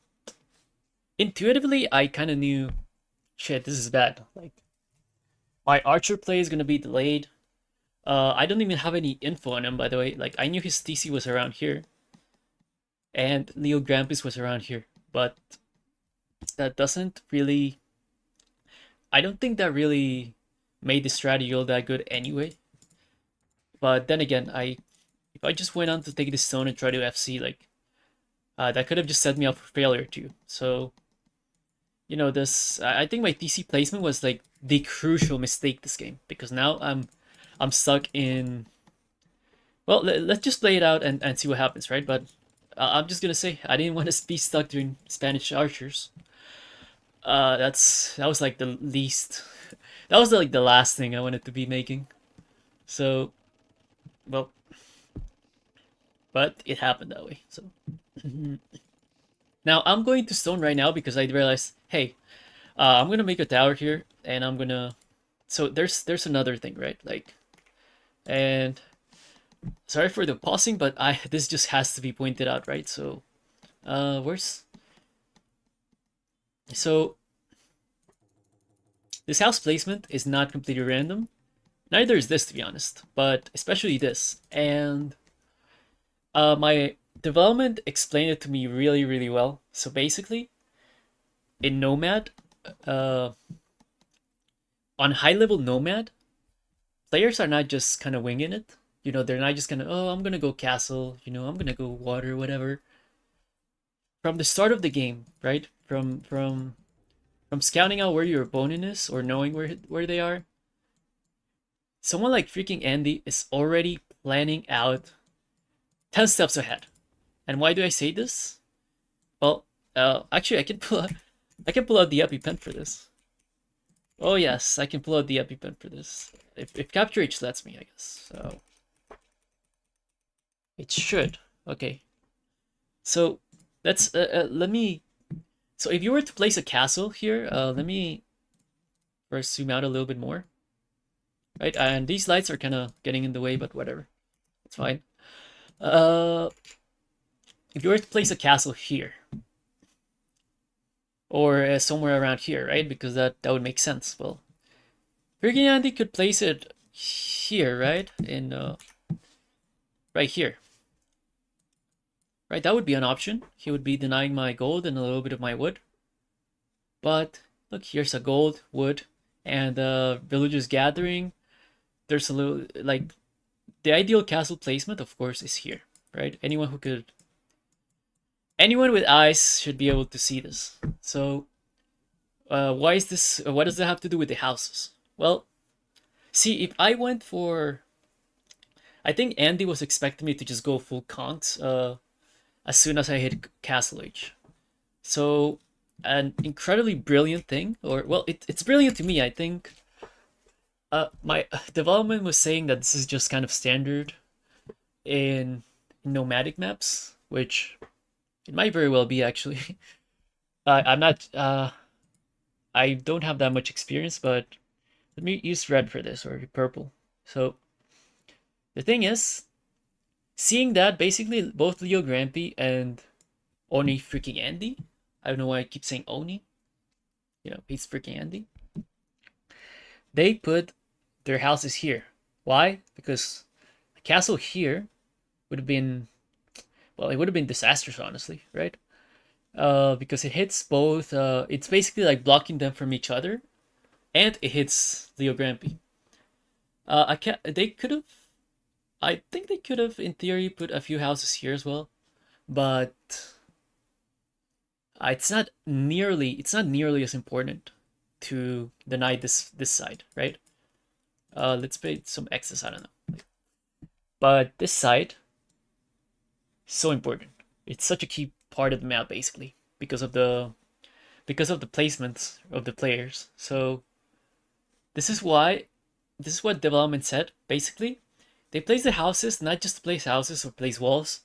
intuitively, I kind of knew, shit, this is bad. Like, my archer play is gonna be delayed. I don't even have any info on him, by the way. Like, I knew his TC was around here, and Leo Grampus was around here, but that doesn't really. I don't think that really made the strategy all that good anyway. But then again, if I just went on to take this stone and try to FC, like, that could have just set me up for failure too. So, you know, this I think my TC placement was like the crucial mistake this game because now I'm stuck in. Well, let's just play it out and see what happens, right? But I'm just gonna say I didn't want to be stuck doing Spanish archers. That was like the least. That was like the last thing I wanted to be making. So, well, but it happened that way. So now I'm going to stone right now because I realized, hey, I'm gonna make a tower here, and I'm gonna. So there's another thing, right? Like, and sorry for the pausing, but I this just has to be pointed out, right? So, where's so this house placement is not completely random. Neither is this, to be honest, but especially this. And my development explained it to me really, really well. So basically, in Nomad, uh, on high level Nomad, players are not just kind of winging it. You know, they're not just gonna, oh, I'm gonna go castle. You know, I'm gonna go water, whatever. From the start of the game, right? From scouting out where your opponent is or knowing where they are, someone like freaking Andy is already planning out 10 steps ahead. And why do I say this? Well, actually, I can pull out the EpiPen for this. Oh yes, I can pull out the EpiPen for this. If Capture H lets me, I guess. So it should. Okay. So let me. So if you were to place a castle here, let me first zoom out a little bit more. Right, and these lights are kind of getting in the way, but whatever, it's fine. Uh, if you were to place a castle here, or somewhere around here, right? Because that would make sense. Well, freaking Andy could place it here, right? In right here. Right, that would be an option. He would be denying my gold and a little bit of my wood. But look, here's a gold, wood, and villagers gathering. There's a little like the ideal castle placement, of course, is here, right? Anyone with eyes should be able to see this. So, why is this? What does that have to do with the houses? Well, see, if I went for, I think Andy was expecting me to just go full conks as soon as I hit Castle Age. So, an incredibly brilliant thing, or well, it's brilliant to me. I think my development was saying that this is just kind of standard in nomadic maps, which it might very well be actually. I'm not. I don't have that much experience, but let me use red for this or purple. So the thing is, seeing that basically both Leo Grampy and Oni freaking Andy, I don't know why I keep saying Oni, he's freaking Andy, they put their houses here. Why? Because a castle here would have been, well, it would have been disastrous, honestly, right? Because it hits both, it's basically like blocking them from each other, and it hits Leo Grampy. I can't, they could have, I think they could have, in theory, put a few houses here as well, but it's not nearly as important to deny this side, right? Let's put some X's, I don't know. But this side is so important. It's such a key part of the map, basically, because of the placements of the players. So this is what development said. Basically, they place the houses not just to place houses or place walls.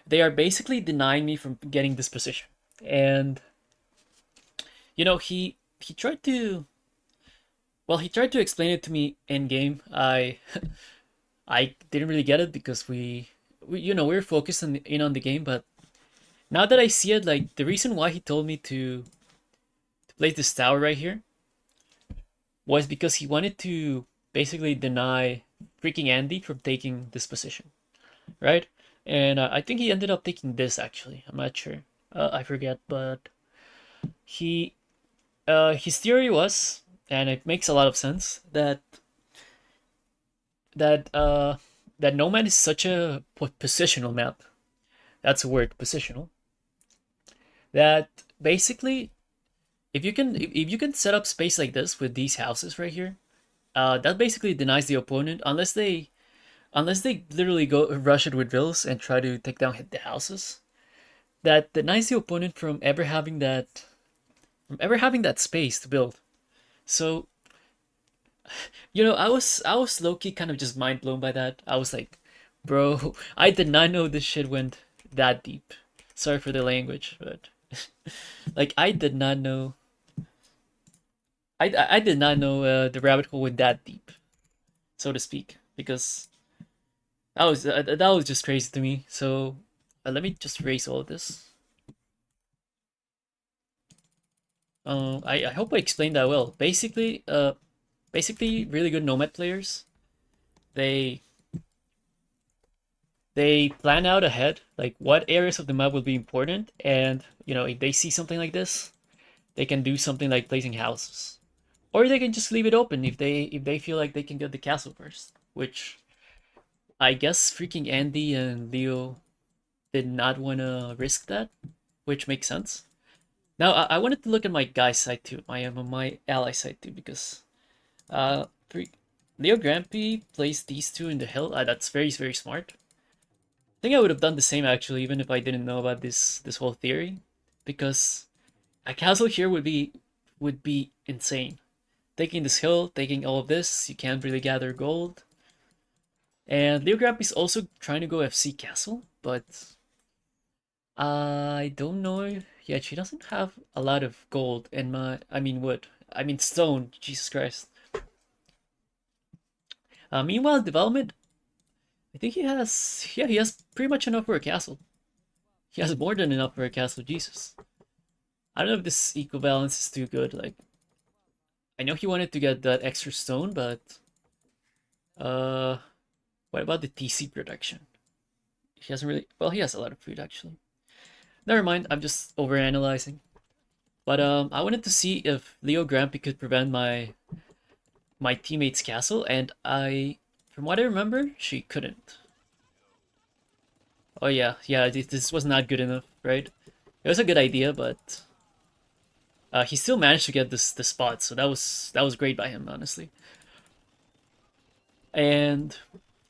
They are basically denying me from getting this position. And he tried to, well, he tried to explain it to me in game. I didn't really get it because we we're focused on on the game, but now that I see it, like the reason why he told me to place this tower right here was because he wanted to basically deny freaking Andy from taking this position, right? And I think he ended up taking this actually. I'm not sure. I forget, but he his theory was, and it makes a lot of sense, that that Nomad is such a positional map. That's a word, positional. That basically, if you can set up space like this with these houses right here, that basically denies the opponent unless they literally go rush it with vills and try to take down the houses. That denies the opponent from ever having that space to build. So I was low key kind of just mind blown by that. I was like, bro, I did not know this shit went that deep. Sorry for the language, but like I did not know. I did not know the rabbit hole went that deep, so to speak, because that was just crazy to me. So let me just erase all of this. I hope I explained that well. Basically, really good Nomad players, they plan out ahead like what areas of the map will be important, and if they see something like this, they can do something like placing houses, or they can just leave it open if they feel like they can get the castle first, which I guess freaking Andy and Leo did not want to risk that, which makes sense. Now I wanted to look at my guy side too, my ally side too, because uh, Leo Grampy plays these two in the hill. That's very very smart. I think I would have done the same actually, even if I didn't know about this whole theory, because a castle here would be insane. Taking this hill, taking all of this, you can't really gather gold. And Leo Grampy is also trying to go FC castle, but I don't know. Yeah, she doesn't have a lot of gold in I mean wood. I mean stone. Jesus Christ. Meanwhile, development. I think he has. Yeah, he has pretty much enough for a castle. He has more than enough for a castle. Jesus. I don't know if this equivalence is too good. Like, I know he wanted to get that extra stone, but what about the TC production? He hasn't really. Well, he has a lot of food actually. Never mind. I'm just overanalyzing. But I wanted to see if Leo Grampy could prevent my teammate's castle, and from what I remember, she couldn't. Oh yeah, this was not good enough, right? It was a good idea, but he still managed to get the spot, so that was great by him, honestly. And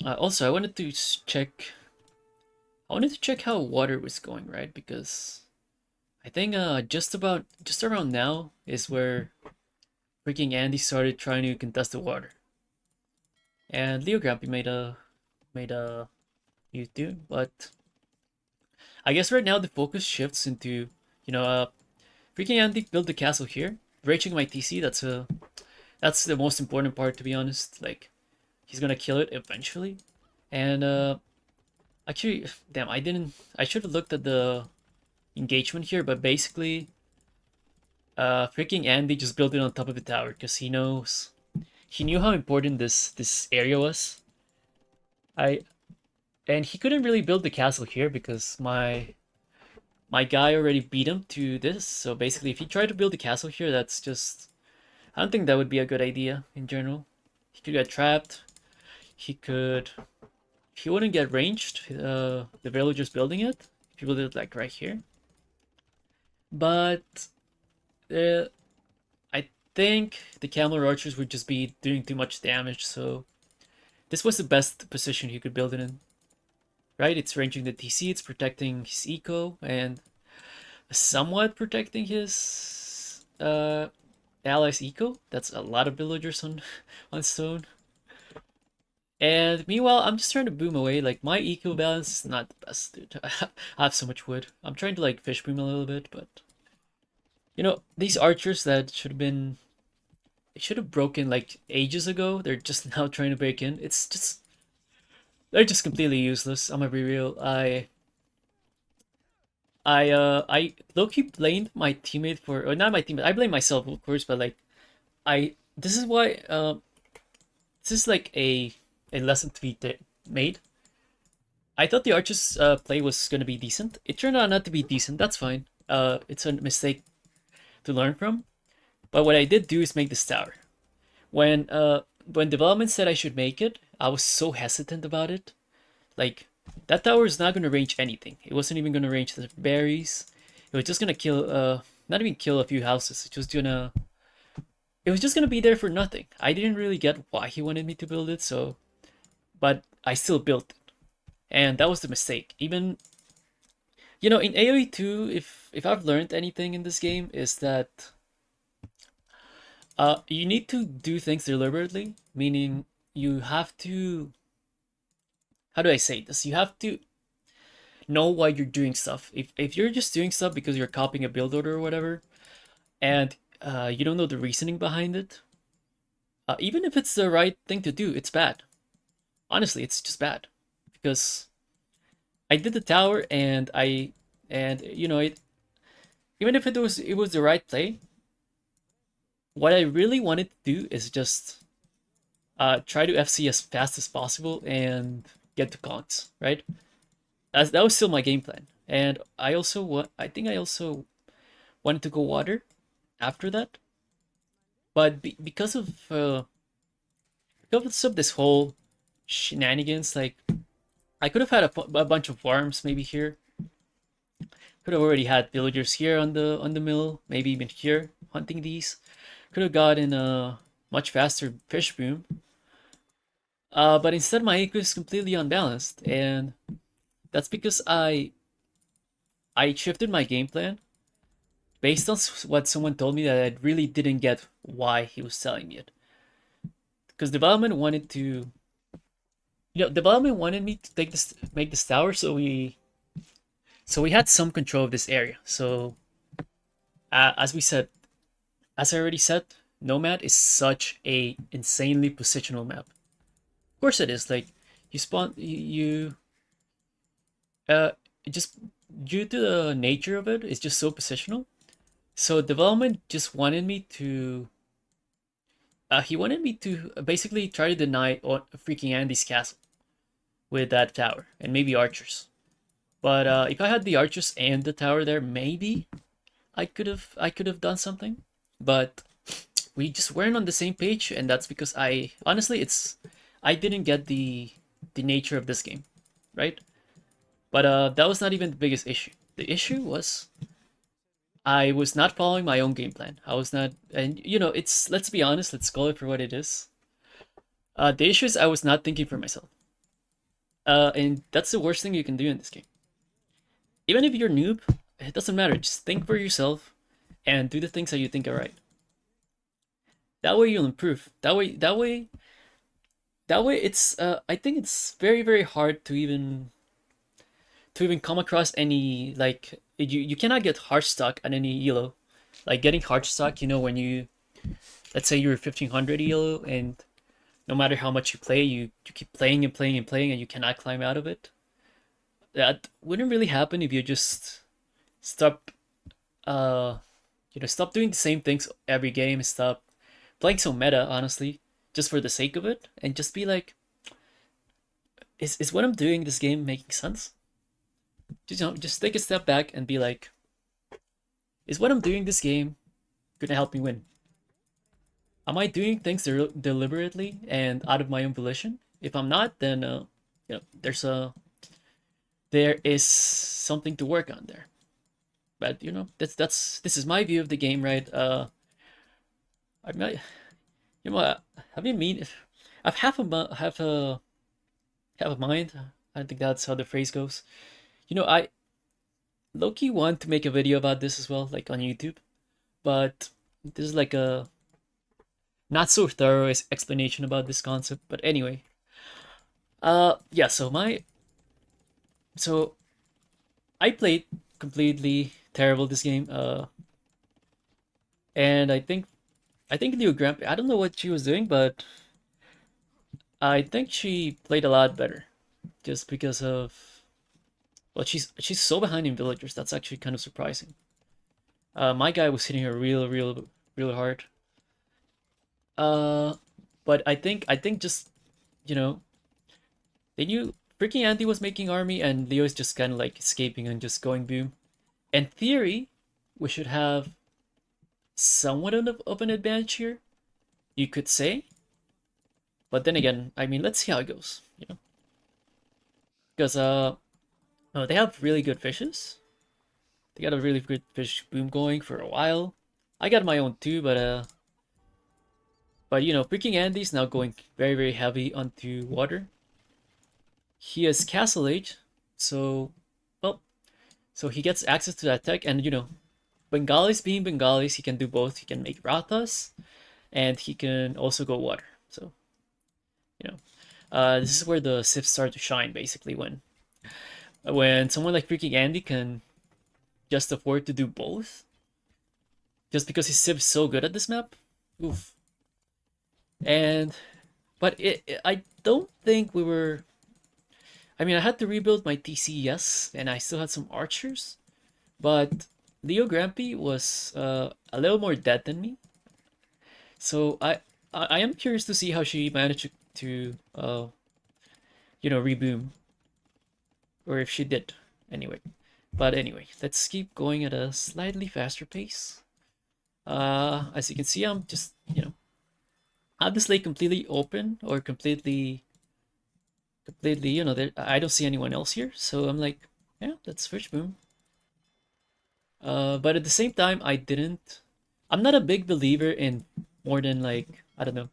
also, I wanted to check. I wanted to check how water was going, right? Because I think just around now is where freaking Andy started trying to contest the water, and Leo Grampy made a YouTube, but I guess right now the focus shifts into freaking Andy built the castle here, reaching my TC. That's the most important part, to be honest. Like, he's gonna kill it eventually, and Actually, damn, I didn't. I should have looked at the engagement here, but basically, freaking Andy just built it on top of the tower because he knew how important this area was. I and he couldn't really build the castle here because my guy already beat him to this. So basically, if he tried to build the castle here, that's just I don't think that would be a good idea in general. He could get trapped. He could he wouldn't get ranged. The villagers building it. If you build it like right here, but uh, I think the Camel Archers would just be doing too much damage. So this was the best position he could build it in. Right? It's ranging the TC. It's protecting his eco and somewhat protecting his allies' eco. That's a lot of villagers on on stone. And meanwhile, I'm just trying to boom away. Like, my eco balance is not the best, dude. I have so much wood. I'm trying to, like, fish boom a little bit, but... You know, these archers that should have been... They should have broken, like, ages ago. They're just now trying to break in. It's just... They're just completely useless. I'm gonna be real. I low-key blamed my teammate for... Or not my teammate. I blame myself, of course, but, like... This is why... This is, like, a lesson to be made. I thought the Archer's play was going to be decent. It turned out not to be decent. That's fine. It's a mistake to learn from. But what I did do is make this tower. When development said I should make it, I was so hesitant about it. Like, that tower is not going to range anything. It wasn't even going to range the berries. It was just going to kill, not even kill a few houses. It was just going to be there for nothing. I didn't really get why he wanted me to build it, so... But I still built it. And that was the mistake. Even, you know, in AoE 2, if I've learned anything in this game, is that you need to do things deliberately, meaning you have to, how do I say this? You have to know why you're doing stuff. If you're just doing stuff because you're copying a build order or whatever, and you don't know the reasoning behind it, even if it's the right thing to do, it's bad. Honestly, it's just bad. Because I did the tower and you know, even if it was the right play, what I really wanted to do is just try to FC as fast as possible and get to cons, right? That was still my game plan. And I think I also wanted to go water after that. But because of this whole shenanigans, like I could have had a bunch of farms maybe here. Could have already had villagers here on the mill, maybe even here hunting these. Could have gotten a much faster fish boom. But instead my eco is completely unbalanced, and that's because I shifted my game plan based on what someone told me that I really didn't get why he was telling me it. Because development wanted to, you know, development wanted me to make this tower, so we had some control of this area. So as I already said, Nomad is such a insanely positional map. Of course it is. Like, you spawn you just due to the nature of it, it's just so positional. So development just wanted me to he wanted me to basically try to deny freaking Andy's castle with that tower and maybe archers. But if I had the archers and the tower there, maybe I could have done something. But we just weren't on the same page, and that's because I didn't get the nature of this game, right? But that was not even the biggest issue. The issue was I was not following my own game plan. I was not, and you know, let's be honest, let's call it for what it is. The issue is I was not thinking for myself. And that's the worst thing you can do in this game. Even if you're a noob, it doesn't matter. Just think for yourself and do the things that you think are right. That way you'll improve. That way it's I think it's very, very hard to even come across any, like, you cannot get hard stock at any elo. Like, getting hard stock, you know, when you, let's say you're 1500 elo, and no matter how much you play, you keep playing and playing and playing, and you cannot climb out of it. that wouldn't really happen if you just stop, uh, stop doing the same things every game, stop playing so meta, honestly, just for the sake of it, and just be like, is what I'm doing this game making sense? Just take a step back and be like, is what I'm doing this game gonna help me win? Am I doing things deliberately and out of my own volition? If I'm not, then there is something to work on there. But that's this is my view of the game, right? I might, have you mean? I've have a mind. I think that's how the phrase goes. I low-key want to make a video about this as well, like on YouTube, but this is like a not so thorough explanation about this concept. But anyway, yeah. So I played completely terrible this game. And I think Leo Gramp. I don't know what she was doing, but I think she played a lot better, just because of, well, she's so behind in villagers. That's actually kind of surprising. My guy was hitting her real hard. Uh, but I think just you know they knew freaking Andy was making army, and Leo's just kind of like escaping and just going boom. In theory, we should have somewhat of an advantage here, you could say. But then again, I mean, let's see how it goes. Because no, they have really good fishes. They got a really good fish boom going for a while. I got my own too, but freaking Andy's now going very heavy onto water. He has Castle Age, so well, so he gets access to that tech, and Bengalis being Bengalis, he can do both. He can make Rathas, and he can also go water. So you know, this is where the Sifs start to shine, basically, when someone like freaking Andy can just afford to do both, just because his Civ is so good at this map. Oof. And but I don't think we were. I mean, I had to rebuild my TC, yes, and I still had some archers, but Leo Grampy was a little more dead than me. So I am curious to see how she managed to reboom, or if she did. Anyway, but anyway, let's keep going at a slightly faster pace. As you can see, I'm just have this lake completely open, or completely, there, I don't see anyone else here, so I'm like, yeah, that's fish boom. But at the same time, I'm not a big believer in more than, like, I don't know,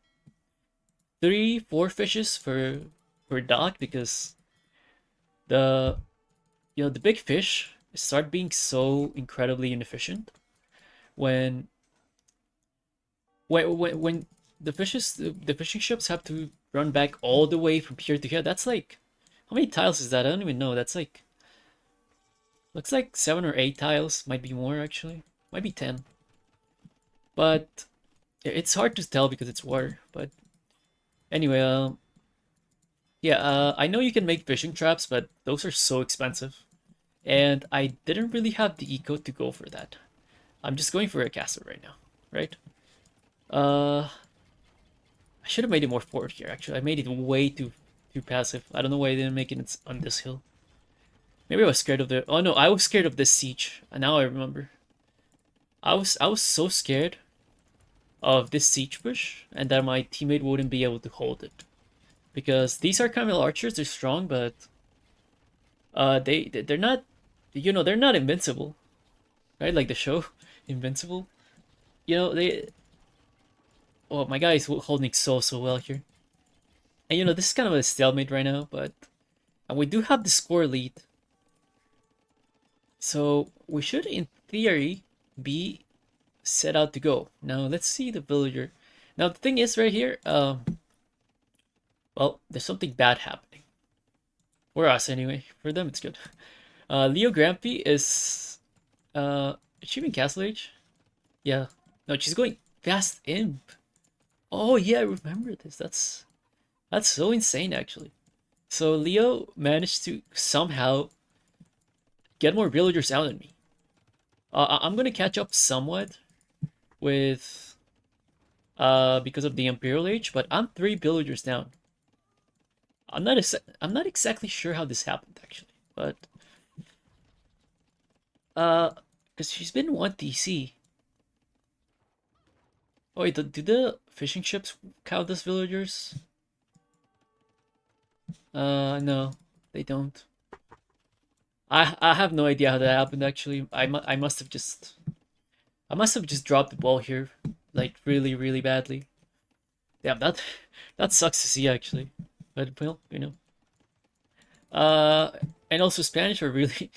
3, 4 fishes per dock, because the the big fish start being so incredibly inefficient when when the fishing ships have to run back all the way from here to here. That's like, how many tiles is that? I don't even know. That's like, looks like 7 or 8 tiles. Might be more, actually. Might be 10. But it's hard to tell because it's water. But anyway, yeah, I know you can make fishing traps, but those are so expensive, and I didn't really have the eco to go for that. I'm just going for a castle right now, right? I should have made it more forward here, actually. I made it way too passive. I don't know why I didn't make it on this hill. Maybe I was scared of the... Oh no, I was scared of this siege. And now I remember. I was so scared of this siege push, and that my teammate wouldn't be able to hold it. Because these are Camel archers, they're strong, but they're not, they're not invincible. Right? Like the show, Invincible. They... Oh, my guy is holding so well here. And this is kind of a stalemate right now, but and we do have the score lead. So we should, in theory, be set out to go. Now let's see the villager. Now the thing is right here, well, there's something bad happening. For us anyway. For them it's good. Leo Grampy is achieving Castle Age. Yeah. No, she's going Fast Imp. Oh yeah, I remember this. That's so insane, actually. So Leo managed to somehow get more villagers out on me. I'm gonna catch up somewhat with because of the Imperial Age, but I'm 3 villagers down. I'm not exactly sure how this happened actually, but uh, because she's been 1 TC. Oh wait, do the fishing ships count as villagers? No, they don't. I have no idea how that happened actually. I must have just dropped the ball here, like really badly. Damn, that sucks to see actually. But well, you know. Uh, and also Spanish are really,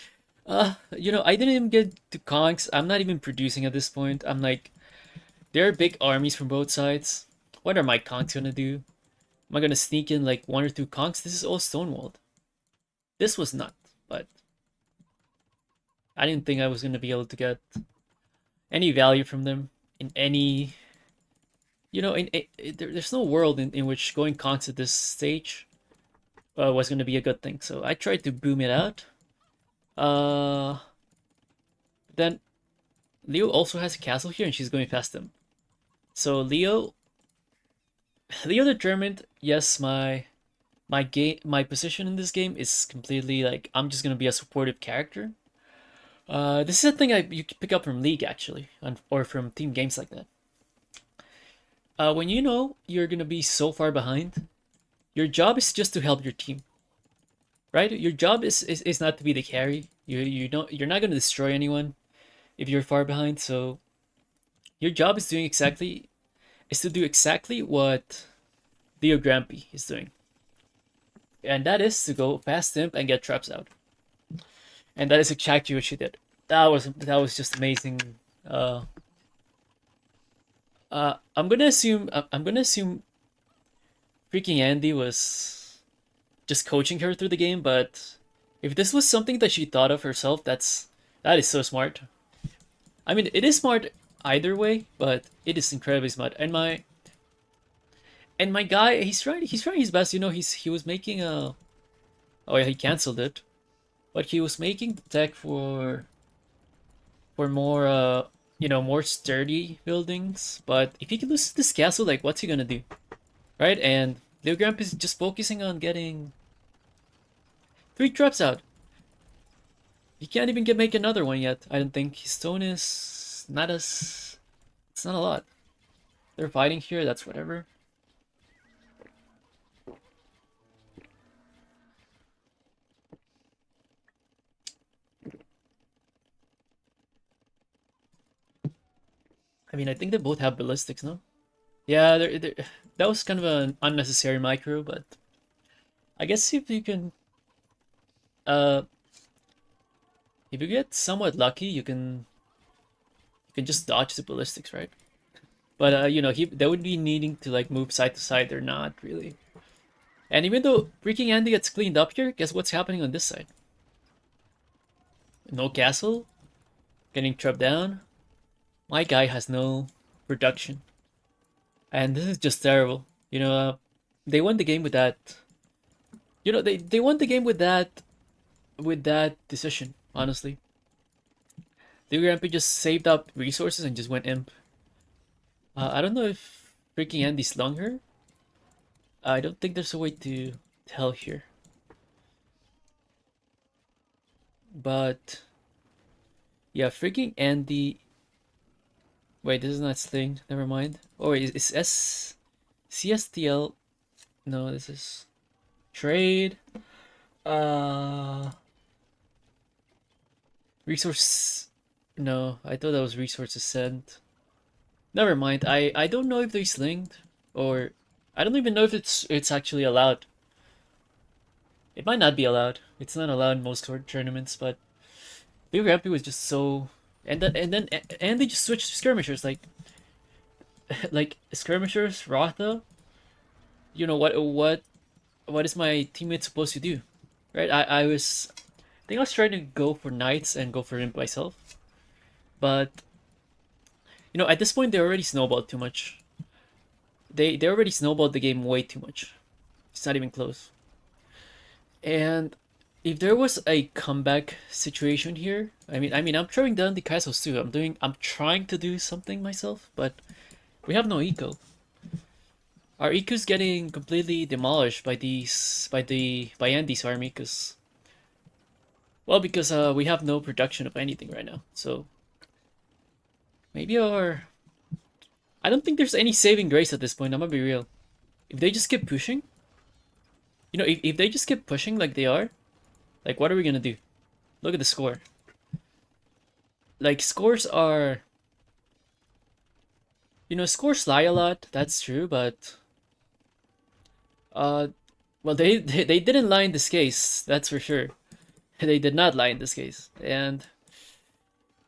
I didn't even get to conks. I'm not even producing at this point. I'm like, there are big armies from both sides. What are my conks gonna do? Am I gonna sneak in like 1 or 2 conks? This is all stonewalled. This was not, but I didn't think I was gonna be able to get any value from them in any. There's no world in which going conks at this stage was gonna be a good thing. So I tried to boom it out. Uh, then Leo also has a castle here, and she's going past him. So Leo determined. Yes, my position in this game is completely like I'm just gonna be a supportive character. This is a thing you can pick up from League actually, or from team games like that. When you know you're gonna be so far behind, your job is just to help your team, right? Your job is not to be the carry. You're not gonna destroy anyone if you're far behind. So your job is to do exactly what Leo Grampy is doing, and that is to go past him and get traps out. And that is exactly what she did. That was just amazing. Uh, I'm gonna assume freaking Andy was just coaching her through the game, but if this was something that she thought of herself, that is so smart. I mean, it is smart either way, but it is incredibly smart. And my guy, he's trying his best. He was making a. Oh yeah, he canceled it, but he was making the tech for more more sturdy buildings. But if he can lose this castle, like what's he gonna do, right? And Leo Gramp is just focusing on getting 3 traps out. He can't even make another one yet. I don't think his stone is not as. It's not a lot. They're fighting here. That's whatever. I mean, I think they both have ballistics, no? Yeah, that was kind of an unnecessary micro, but I guess uh, if you get somewhat lucky, you can just dodge the ballistics, right? But they would be needing to like move side to side. They're not really. And even though freaking Andy gets cleaned up here, guess what's happening on this side? No castle, getting trapped down. My guy has no production. And this is just terrible. They won the game with that. They won the game with that decision. Honestly, the Grampy just saved up resources and just went imp. I don't know if freaking Andy slung her. I don't think there's a way to tell here. But yeah, freaking Andy. Wait, this is not Sling. Never mind. Oh, wait, it's CSTL. No, this is trade. Uh, resource. No, I thought that was resources sent. Never mind. I don't know if they're slinged or I don't even know if it's actually allowed. It might not be allowed. It's not allowed in most tournaments, but Big Rampy was just so. And they just switched to skirmishers like skirmishers Rotha. What is my teammate supposed to do, right? I think I was trying to go for knights and go for imp myself, but at this point they already snowballed too much. They already snowballed the game way too much. It's not even close. And If there was a comeback situation here, I mean, I'm throwing down the castles too. I'm trying to do something myself, but we have no eco. Our eco's getting completely demolished by Andy's army, because we have no production of anything right now. So maybe I don't think there's any saving grace at this point. I'm gonna be real. If they just keep pushing, if they just keep pushing like they are, like what are we gonna do? Look at the score. Like scores are, scores lie a lot. That's true, but uh, well, they didn't lie in this case. That's for sure. They did not lie in this case, and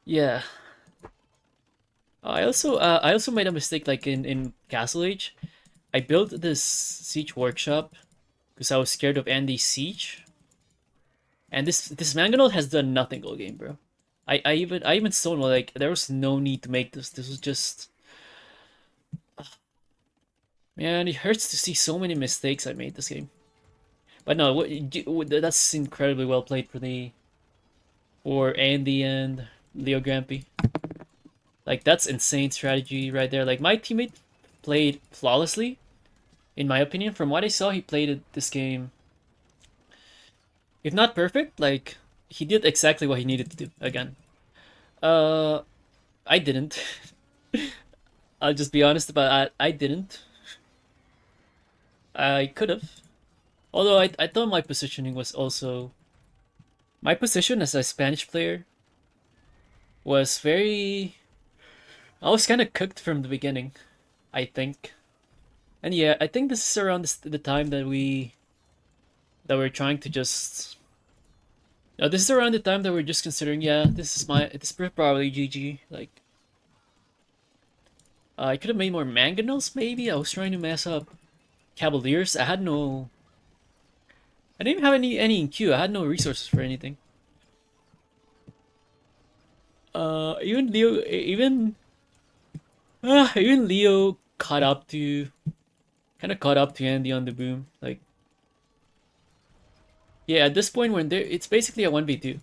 yeah. I also made a mistake like in Castle Age. I built this siege workshop because I was scared of Andy's siege. And this Mangonel has done nothing all game, bro. I even stonewall, like there was no need to make this. This was just, man, it hurts to see so many mistakes I made this game. But no, that's incredibly well played for Andy and Leo Grampy. Like that's insane strategy right there. Like my teammate played flawlessly, in my opinion. From what I saw, he played this game, if not perfect, like he did exactly what he needed to do again. Uh, I didn't. I'll just be honest about it. I didn't. I could have. Although I thought my positioning was also, my position as a Spanish player was very, I was kind of cooked from the beginning, I think. And yeah, I think this is around the time that we're trying to just. No, this is around the time that we're just considering. Yeah, this is probably GG. Like, I could have made more mangonels. Maybe I was trying to mess up Cavaliers. I had no. I didn't even have any in queue. I had no resources for anything. Even Leo, even Leo kind of caught up to Andy on the boom. Like, yeah, at this point when it's basically a 1v2.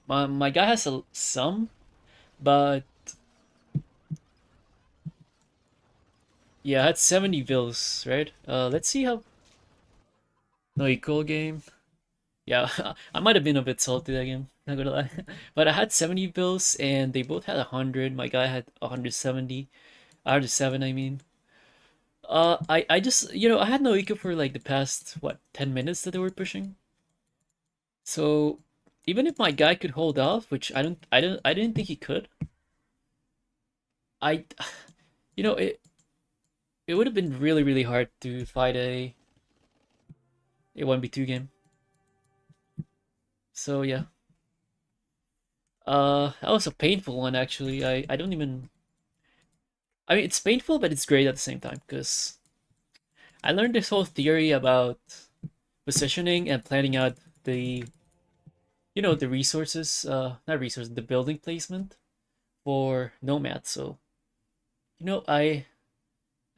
My guy has some, but yeah, I had 70 bills, right? Let's see how. No equal game. Yeah, I might have been a bit salty that game. Not gonna lie, but I had 70 bills and they both had 100. My guy had 170. 107, I mean. I just I had no eco for like the past 10 minutes that they were pushing. So even if my guy could hold off, which I didn't think he could. I, it would have been really really hard to fight a 1v2 game. So yeah. That was a painful one actually. I don't even. I mean, it's painful, but it's great at the same time because I learned this whole theory about positioning and planning out the resources, not resources, the building placement for Nomad. So, I,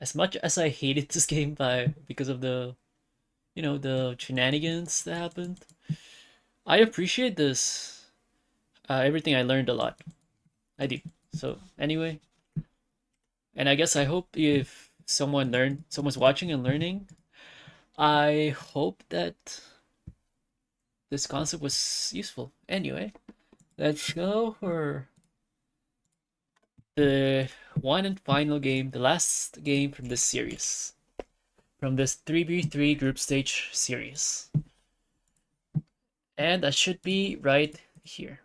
as much as I hated this game because of the shenanigans that happened, I appreciate this, everything I learned a lot. I do. So anyway, and I guess I hope if someone's watching and learning, I hope that this concept was useful. Anyway, let's go for the one and final game, the last game from this series, from this 3v3 group stage series. And that should be right here.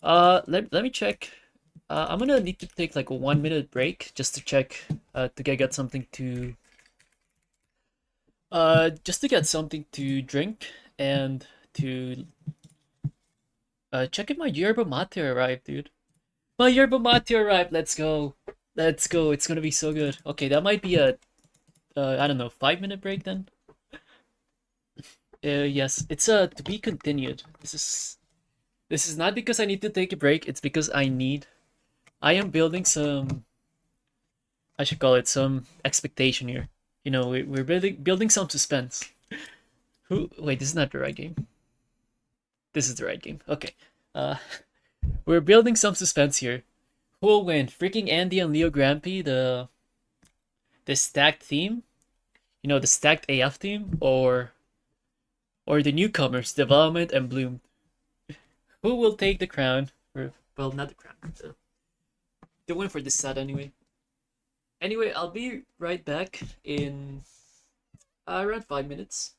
Let me check. I'm gonna need to take like a 1 minute break just to check, to get something to just to get something to drink and to check if my yerba mate arrived, dude. My yerba mate arrived. Let's go. Let's go. It's gonna be so good. Okay, that might be a I don't know, 5 minute break then. Yes, it's to be continued. This is not because I need to take a break. It's because I am building some. I should call it some expectation here. We're building some suspense. Who? Wait, this is not the right game. This is the right game. Okay. Uh, we're building some suspense here. Who will win? Freaking Andy and Leo Grampy, the stacked theme? You know, the stacked AF team? Or the newcomers, Development and Bloom? Who will take the crown? Or, well, not the crown. The win for this set anyway. Anyway, I'll be right back in around 5 minutes.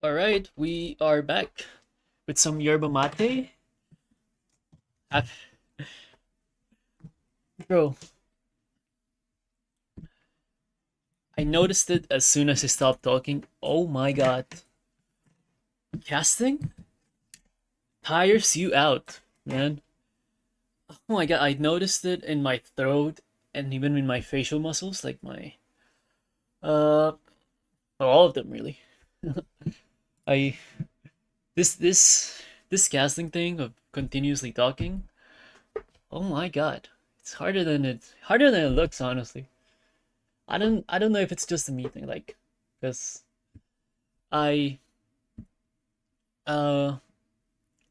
Alright, we are back with some yerba mate. Ah, bro, I noticed it as soon as I stopped talking. Oh my god. Casting tires you out, man. Oh my god, I noticed it in my throat and even in my facial muscles, like my uh all of them really. I this casting thing of continuously talking. Oh my god. It's harder than it looks, honestly. I don't know if it's just a me thing, like, because I uh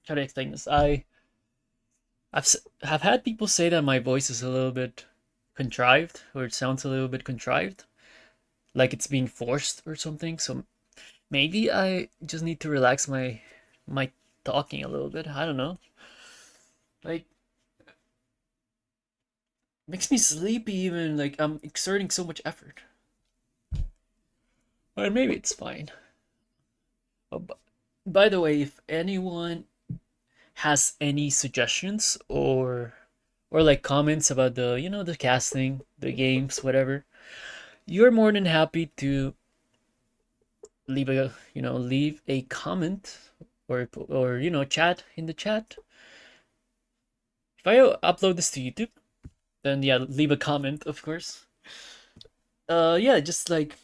how to explain this? Have had people say that my voice is a little bit contrived, or it sounds a little bit contrived, like it's being forced or something. So maybe I just need to relax my talking a little bit. I don't know. Like, makes me sleepy even, like I'm exerting so much effort. Or maybe it's fine. Oh, by the way, if anyone has any suggestions or like comments about the the casting, the games, whatever, you're more than happy to leave a comment or chat in the chat. If I upload this to YouTube, then yeah, leave a comment, of course. Yeah, just like,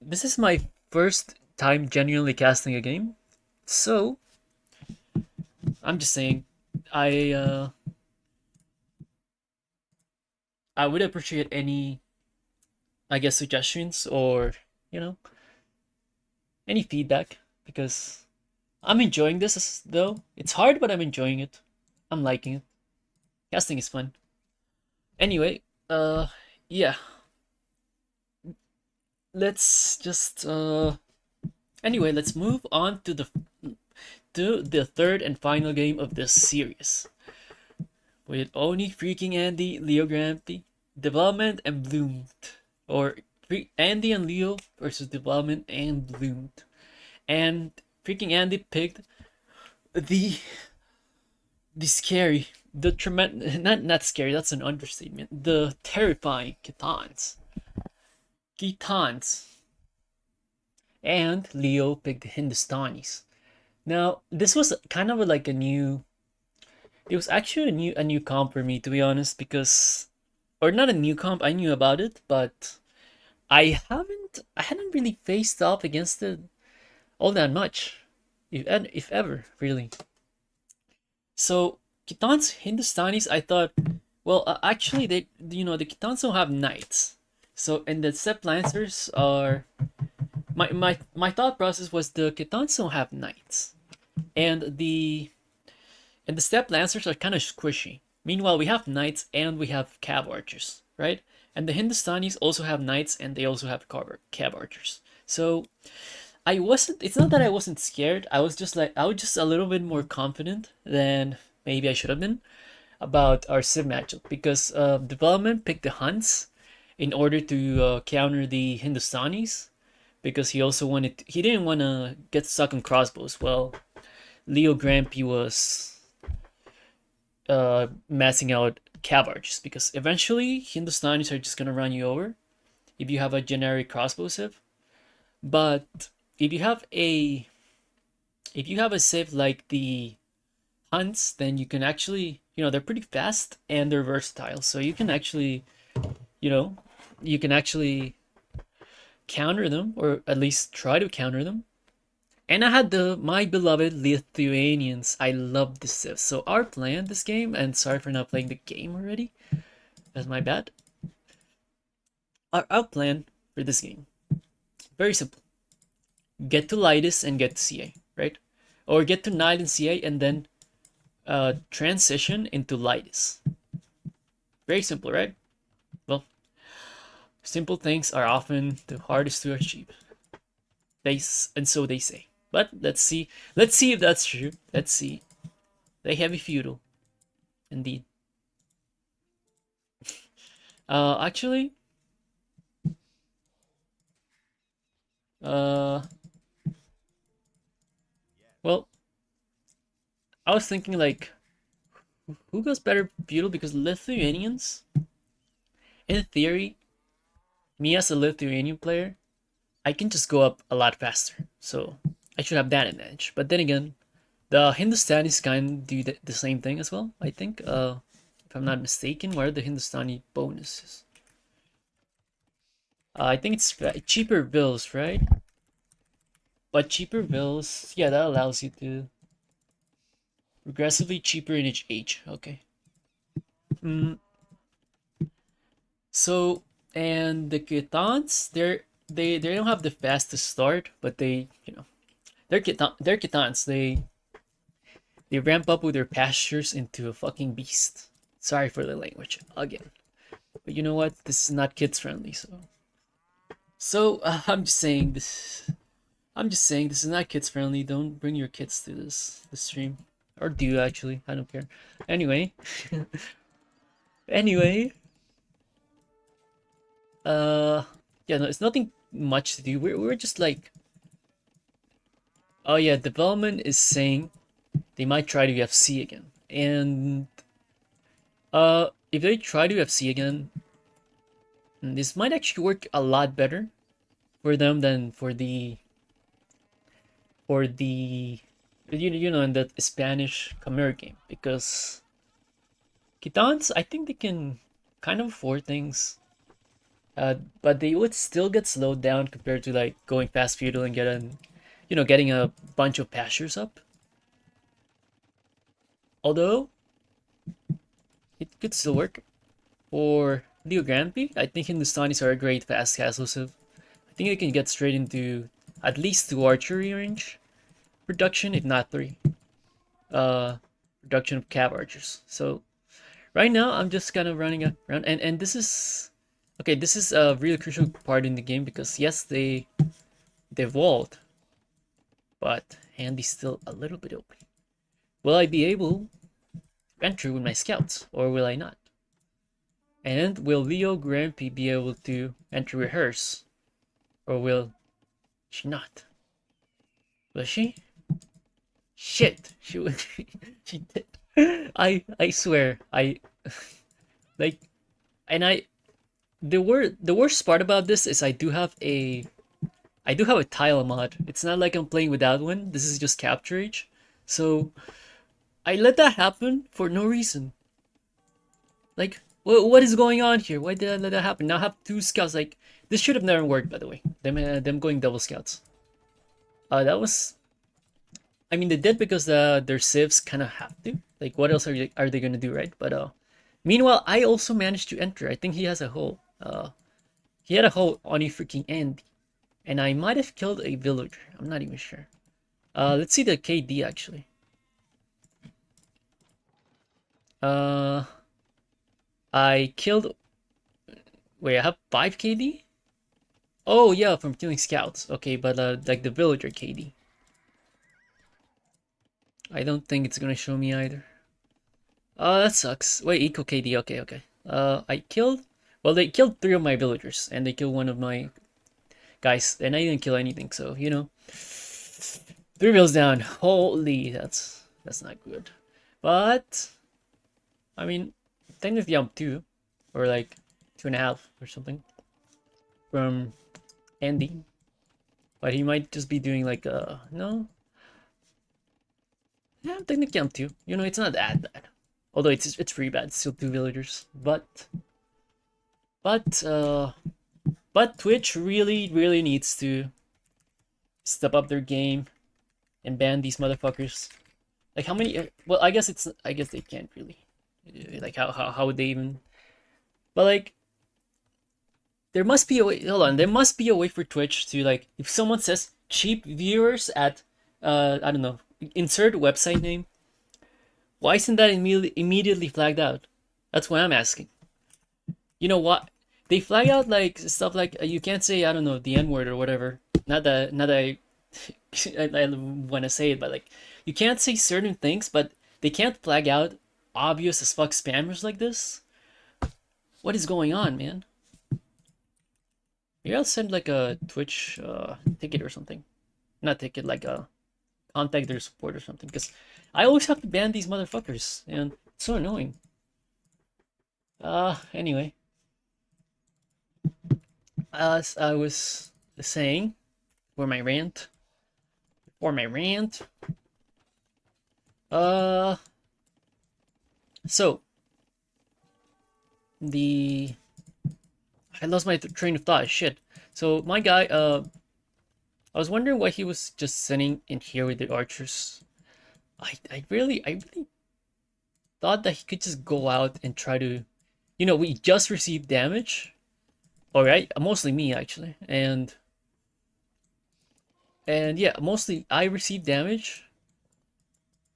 this is my first time genuinely casting a game, so I'm just saying, I uh I would appreciate any, I guess, suggestions or you know any feedback, because I'm enjoying this though. It's hard, but I'm enjoying it. I'm liking it. Casting is fun. Anyway, yeah, let's just anyway, let's move on to the third and final game of this series, with Oni freaking Andy, Leo Grampy, Development and Bloomed, or Andy and Leo versus Development and Bloomed, and freaking Andy picked the the scary, the tremendous, not scary. That's an understatement. The terrifying Gitans, and Leo picked the Hindustanis. Now, this was kind of like a new. It was actually a new comp for me, to be honest, because, or not a new comp. I knew about it, but I hadn't really faced off against it all that much, if ever, really. So Kitans Hindustanis, I thought, well, actually, the Kitans don't have knights. So, and the Steppe Lancers are, my thought process was the Kitans don't have knights, and the Steppe Lancers are kind of squishy. Meanwhile, we have knights and we have cav archers, right? And the Hindustanis also have knights and they also have cav archers. So I wasn't. It's not that I wasn't scared. I was just a little bit more confident than maybe I should have been about our Civ matchup, because development picked the Huns in order to counter the Hindustanis, because he didn't want to get stuck on crossbows. Well, Leo Grampy was massing out cav archers, because eventually Hindustanis are just gonna run you over if you have a generic crossbow Civ. But if you have a if you have a Civ like the Hunts, then you can actually, they're pretty fast and they're versatile. So you know, you can actually counter them, or at least try to counter them. And I had my beloved Lithuanians. I love this Civ. So our plan this game, and sorry for not playing the game already, that's my bad. Our plan for this game, very simple: get to Lytus and get to CA, right? Or get to Knight and CA and then transition into Lytus. Very simple, right? Well, simple things are often the hardest to achieve. And so they say. But let's see. Let's see if that's true. Let's see. They heavy feudal, indeed. Actually, uh, well, I was thinking like, who goes better feudal? Because Lithuanians, in theory, me as a Lithuanian player, I can just go up a lot faster. So I should have that advantage. But then again, the Hindustanis kind of do the same thing as well, I think. if I'm not mistaken. What are the Hindustani bonuses? I think it's cheaper bills, right? But cheaper bills, yeah, that allows you to progressively cheaper in each age. Okay. Mm, so and the Kitans, they don't have the fastest start, but they they're Kitans. They ramp up with their pastures into a fucking beast. Sorry for the language again, but you know what? This is not kids friendly, so I'm just saying this. I'm just saying this is not kids friendly. Don't bring your kids to this stream, or do you actually? I don't care. Anyway, anyway, uh, yeah, no, it's nothing much to do. We're just like, oh yeah, development is saying they might try to UFC again, and if they try to UFC again, this might actually work a lot better for them than for the in that Spanish Khmer game, because Gitans, I think they can kind of afford things, but they would still get slowed down compared to like going past feudal and getting a bunch of pastures up. Although it could still work for Leo Grandby. I think Hindustanis are a great fast castle, so I think they can get straight into at least 2 archery range production, if not 3. Uh, production of cav archers. So right now I'm just kind of running around, and this is okay. This is a really crucial part in the game because yes, they walled, but Handy's still a little bit open. Will I be able to enter with my scouts, or will I not? And will Leo Grampy be able to enter with hers, or will she not? Will she? Shit, she did. I swear like, and the worst part about this is I do have a tile mod. It's not like I'm playing without one. This is just capture age. So I let that happen for no reason. Like, what is going on here? Why did I let that happen? Now I have 2 scouts. Like, this should have never worked, by the way. Them going double scouts. That was. I mean, they did because their civs kind of have to. Like, what else are they gonna do, right? But meanwhile, I also managed to enter. I think he has a hole. He had a hole on you freaking Andy, and I might have killed a villager. I'm not even sure. Let's see the KD actually. I killed. Wait, I have 5 KD. Oh yeah, from killing scouts. Okay, but like the villager KD. I don't think it's gonna show me either. Oh, that sucks. Wait, eco KD. Okay, okay. I killed. Well, they killed 3 of my villagers, and they killed 1 of my guys, and I didn't kill anything. So 3 bills down. Holy, that's not good. But I mean, technically I'm 2, or like 2.5 or something from Andy, but he might just be doing like no. Yeah, technically I'm 2. It's not that bad. Although it's pretty bad. It's still 2 villagers, but Twitch really needs to step up their game and ban these motherfuckers. Like how many? Well, I guess they can't really. Like how would they even? But like, there must be a way. Hold on, there must be a way for Twitch to, like, if someone says cheap viewers at I don't know, insert website name. Why isn't that immediately flagged out? That's what I'm asking. You know what? They flag out like stuff like you can't say, I don't know, the N word or whatever. Not that I want to say it, but like you can't say certain things, but they can't flag out obvious as fuck spammers like this. What is going on, man? Maybe I'll send like a Twitch ticket or something. Not ticket, like a contact their support or something, because I always have to ban these motherfuckers, and it's so annoying. Anyway, as I was saying, for my rant, so the I lost my train of thought. Shit. So my guy, I was wondering why he was just sitting in here with the archers. I really thought that he could just go out and try to, we just received damage. All right, mostly me actually, and yeah, mostly I received damage,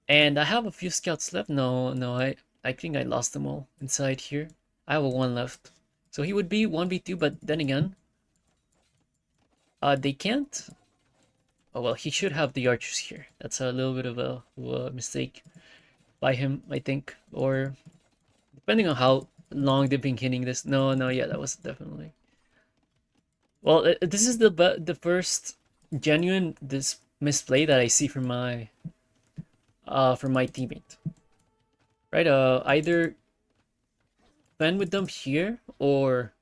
and I have a few scouts left. No, no, I think I lost them all inside here. I have a one left, so he would be 1v2. But then again, they can't. Oh well, he should have the archers here. That's a little bit of a mistake by him, I think, or depending on how long they've been hitting this. No, no, yeah, that was definitely. Well, this is the first genuine this misplay that I see from my teammate. Right? Either fend with them here or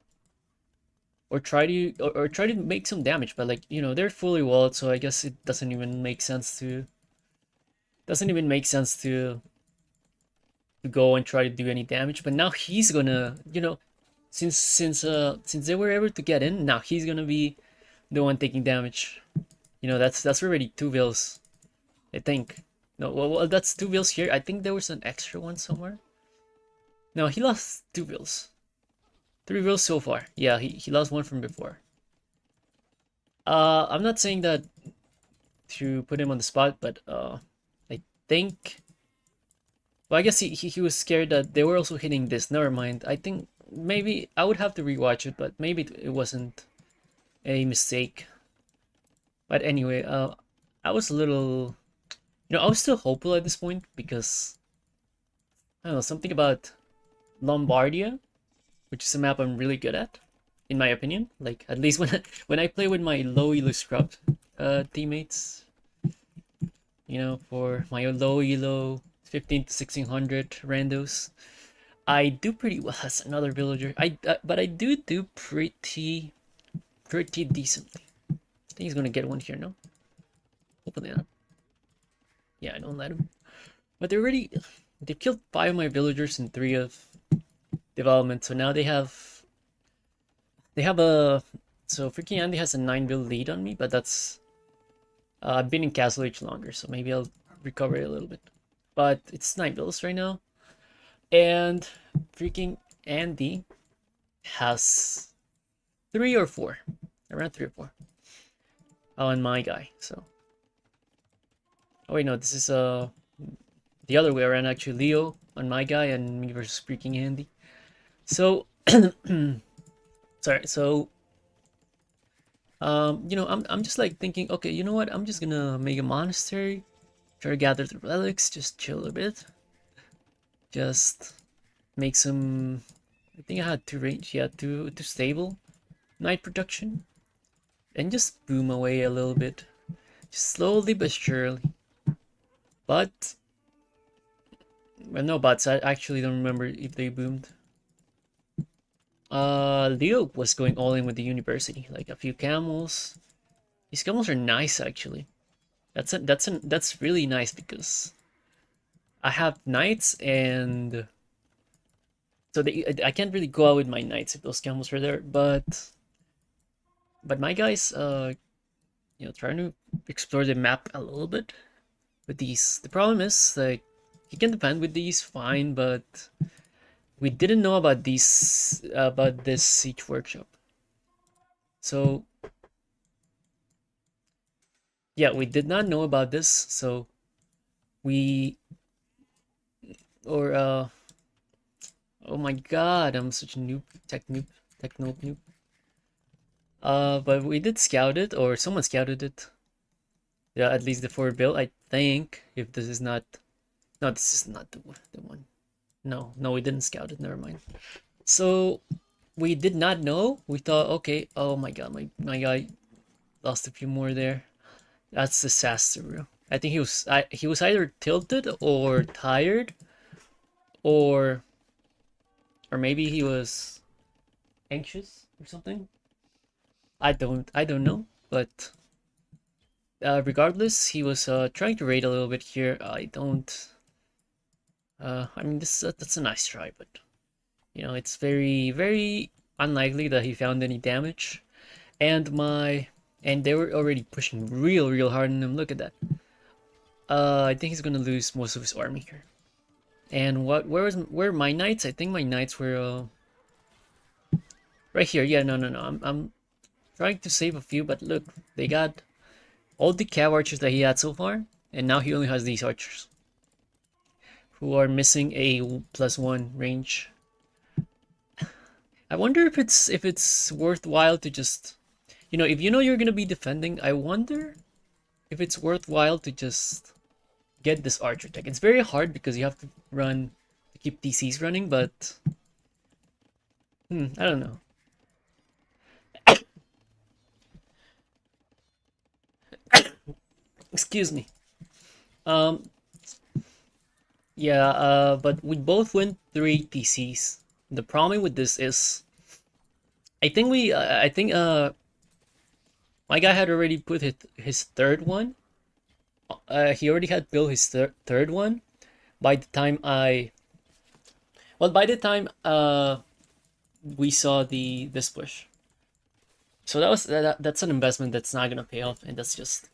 try to make some damage, but like they're fully walled, so I guess it doesn't even make sense to go and try to do any damage. But now he's gonna, since they were able to get in, now he's gonna be the one taking damage. That's already two vills, I think. No, well, that's two vills here. I think there was an extra one somewhere. No, he lost two vills. Three vills so far. Yeah, he lost one from before. I'm not saying that to put him on the spot, but I think. Well, I guess he was scared that they were also hitting this. Never mind. I think maybe I would have to rewatch it, but maybe it wasn't a mistake. But anyway, I was a little, I was still hopeful at this point because I don't know, something about Lombardia, which is a map I'm really good at, in my opinion. Like at least when I play with my low elo scrub teammates, for my low elo 15 to 1600 randos, I do pretty well as another villager. But I do pretty decently. I think he's gonna get one here, no? Hopefully not. Yeah, I don't let him. But they've killed 5 of my villagers and 3 of development, so now they have a, so freaking Andy has a 9 bill lead on me, but that's I've been in Castle Age longer, so maybe I'll recover it a little bit. But it's 9 bills right now, and freaking Andy has 3 or 4, around 3 or 4 on my guy. So oh wait, no, this is the other way around actually. Leo on my guy and me versus freaking Andy. So sorry, so I'm just like thinking, okay, you know what, I'm just gonna make a monastery, try to gather the relics, just chill a bit, just make some, I think I had 2 range, yeah, 2 stable night production, and just boom away a little bit, just slowly but surely. But well, no bots, I actually don't remember if they boomed. Leo was going all in with the university, like a few camels. These camels are nice actually. That's really nice because I have knights, and so I can't really go out with my knights if those camels are there. But my guys, trying to explore the map a little bit with these. The problem is like you can defend with these fine, but we didn't know about this siege workshop. So yeah, we did not know about this, so we or oh my god, I'm such a noob, techno noob. But we did scout it, or someone scouted it. Yeah, at least the 4 bill, I think. If this is not, no, this is not the one. No, we didn't scout it. Never mind. So we did not know. We thought, okay, oh my god, my guy lost a few more there. That's disaster, bro. I think he was either tilted or tired, or maybe he was anxious or something. I don't know, but regardless, he was trying to raid a little bit here. I don't. I mean, that's a nice try, but You know, it's very, very unlikely that he found any damage. And they were already pushing real, real hard on him. Look at that. I think he's gonna lose most of his army here. And where are my knights? I think my knights were right here. Yeah, no. I'm trying to save a few, but look, they got all the cav archers that he had so far, and now he only has these archers who are missing a +1 range. I wonder if it's worthwhile to just, you know, if you know you're gonna be defending, I wonder if it's worthwhile to just get this archer tech. It's very hard because you have to keep DCs running, but I don't know. Excuse me. Yeah, but we both went 3 TCs. The problem with this is, I think my guy had already put his third one. He already had built his third one by the time we saw this push. So that's an investment that's not gonna pay off, and that's just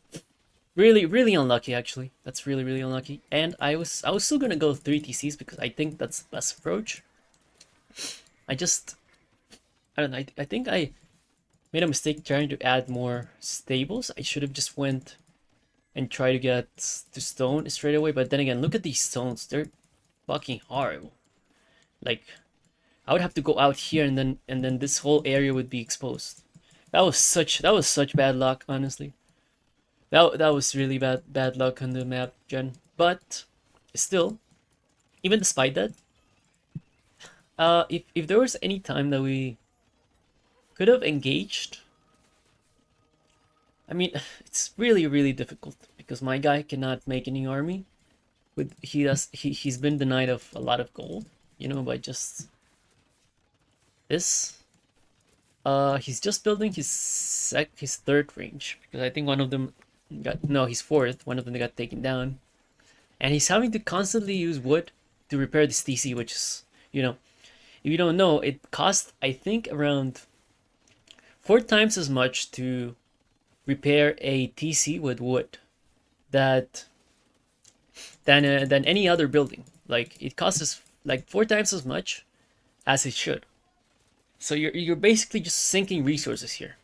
really, really unlucky, actually. That's really, really unlucky. And I was still gonna go 3 TCs because I think that's the best approach. I don't know, I think I made a mistake trying to add more stables. I should have just went and tried to get to stone straight away, but then again, look at these stones. They're fucking horrible. Like, I would have to go out here and then this whole area would be exposed. That was such bad luck, honestly. That was really bad luck on the map, Gen. But still, even despite that, if there was any time that we could have engaged, I mean, it's really, really difficult because my guy cannot make any army. He's been denied of a lot of gold, you know, by just this. He's just building his third range because I think one of them his fourth. One of them got taken down, and he's having to constantly use wood to repair this TC, which is, you know, if you don't know, it costs I think around 4 times as much to repair a TC with wood than any other building. Like, it costs us like 4 times as much as it should. So you're basically just sinking resources here.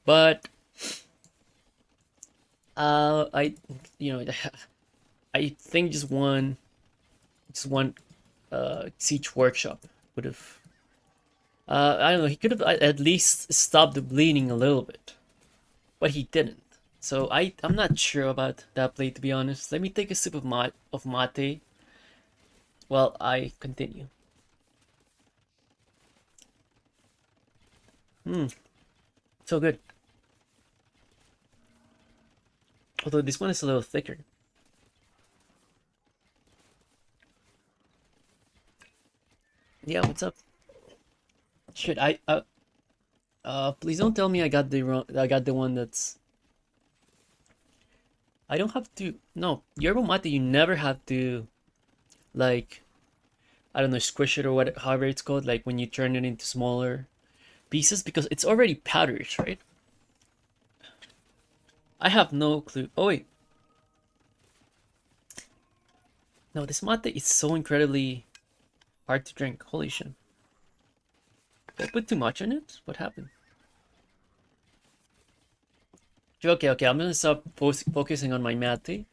But I think just one siege workshop would have, I don't know, he could have at least stopped the bleeding a little bit, but he didn't. So I'm not sure about that play, to be honest. Let me take a sip of mate while I continue. So good. Although this one is a little thicker. Yeah, what's up? Shit, please don't tell me I got the one that's. I don't have to. No, yerba mate, you never have to, like, I don't know, squish it or however it's called, like when you turn it into smaller pieces, because it's already powderish, right? I have no clue. Oh wait. No, this mate is so incredibly hard to drink. Holy shit. Did I put too much in it? What happened? Okay, I'm gonna stop focusing on my mate.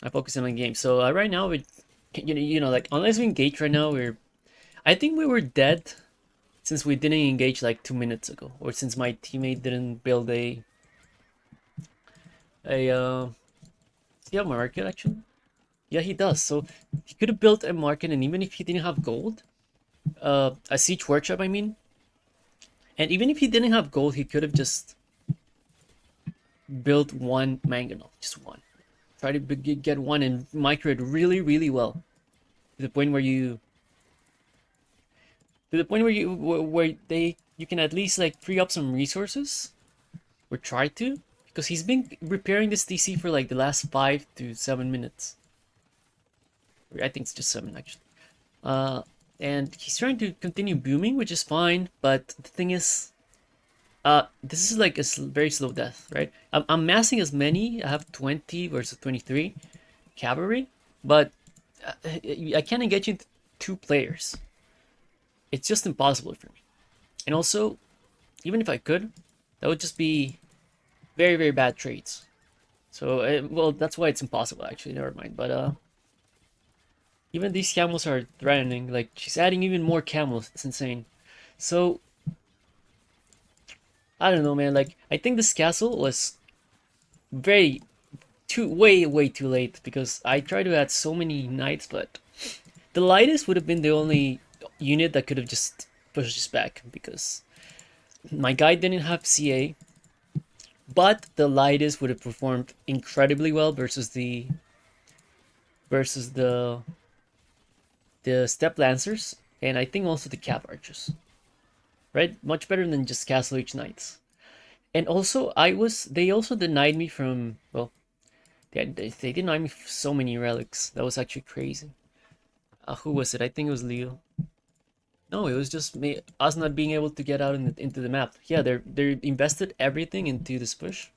I'm focusing on game. So right now, like, unless we engage right now, I think we were dead since we didn't engage like 2 minutes ago, or since my teammate didn't build a do you have a market actually? Yeah, he does. So he could have built a market, and even if he didn't have gold, a siege workshop, I mean, and even if he didn't have gold, he could have just built one mangonel, just one. Try to get one and micro it really, really well, to the point where you can at least like free up some resources, or try to, because he's been repairing this TC for like the last 5 to 7 minutes. I think it's just 7 actually. and he's trying to continue booming, which is fine. But the thing is, this is like a very slow death, right? I'm massing as many. I have 20 versus 23 cavalry, but I can't engage into 2 players. It's just impossible for me. And also, even if I could, that would just be very, very bad trades. So, well, that's why it's impossible, actually. Never mind. But, even these camels are threatening. Like, she's adding even more camels. It's insane. So, I don't know, man. Like, I think this castle was very, way too late because I tried to add so many knights, but the lightest would have been the only unit that could have just pushed us back because my guy didn't have CA, but the lightest would have performed incredibly well versus the step lancers, and I think also the cap archers. Right, much better than just castle age knights. And also, they also denied me from, well, they denied me so many relics. That was actually crazy. Who was it? I think it was Leo. No, it was just me, us not being able to get out into the map. Yeah, they invested everything into this push,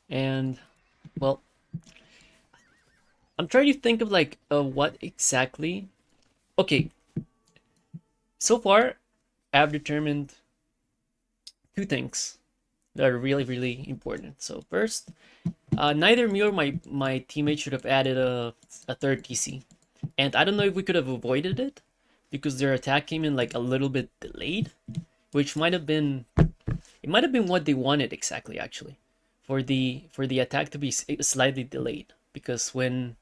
and well, I'm trying to think of like what exactly. Okay, so far, I've determined 2 things that are really, really important. So first, neither me or my teammate should have added a third TC, and I don't know if we could have avoided it because their attack came in like a little bit delayed, which might have been what they wanted exactly actually, for the attack to be slightly delayed because when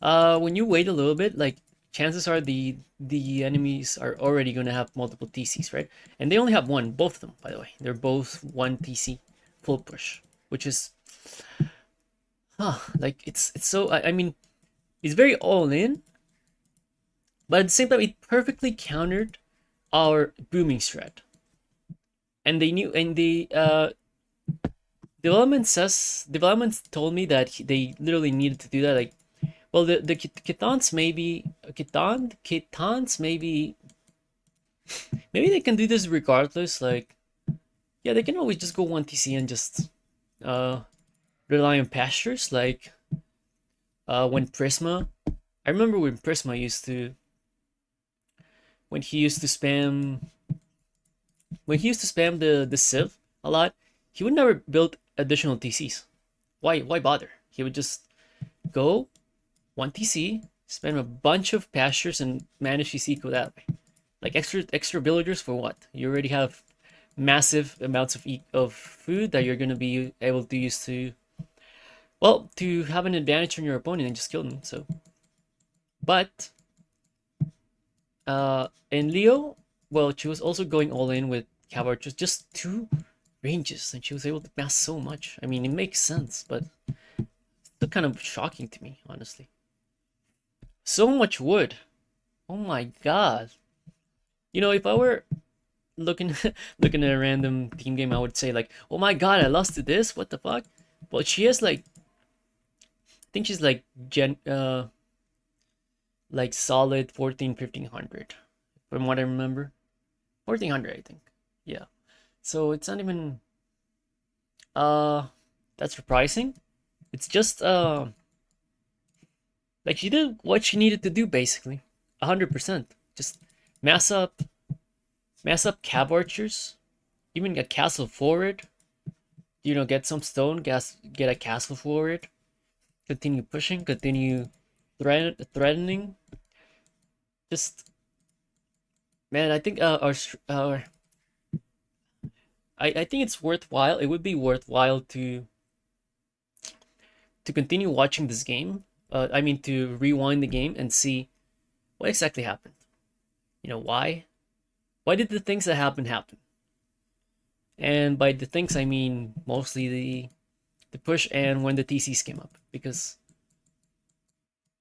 when you wait a little bit, like chances are the enemies are already gonna have multiple TCs, right? And they only have one, both of them, by the way. They're both one TC full push, which is like it's so I mean it's very all in, but at the same time it perfectly countered our booming strat. And they knew, and the development told me that they literally needed to do that. Like, well, the Kitans maybe they can do this regardless. Like, yeah, they can always just go one TC and just rely on pastures. Like, when Prisma, I remember when Prisma when he used to spam the Civ a lot, he would never build additional TCs. Why bother? He would just go one TC, spend a bunch of pastures, and manage his eco that way. Like extra villagers for what? You already have massive amounts of food that you're gonna be able to use to, well, to have an advantage on your opponent and just kill them. So, but in Leo, well, she was also going all in with cavalry, just 2 ranges, and she was able to mass so much. I mean, it makes sense, but still kind of shocking to me, honestly. So much wood. Oh my god. You know, if I were looking looking at a random team game, I would say like, oh my god, I lost to this. What the fuck? Well, she has like, I think she's like like solid 1400-1500 from what I remember. 1400, I think. Yeah. So it's not even that's surprising. It's just like she did what she needed to do basically. 100%. Just mass up cab archers, even a castle forward. You know, get some stone, get a castle forward. Continue pushing, continue threatening. Just, man, I think our I think it's worthwhile. It would be worthwhile to continue watching this game. I mean, to rewind the game and see what exactly happened. You know, why? Why did the things that happened happen? And by the things, I mean mostly the push and when the TCs came up, because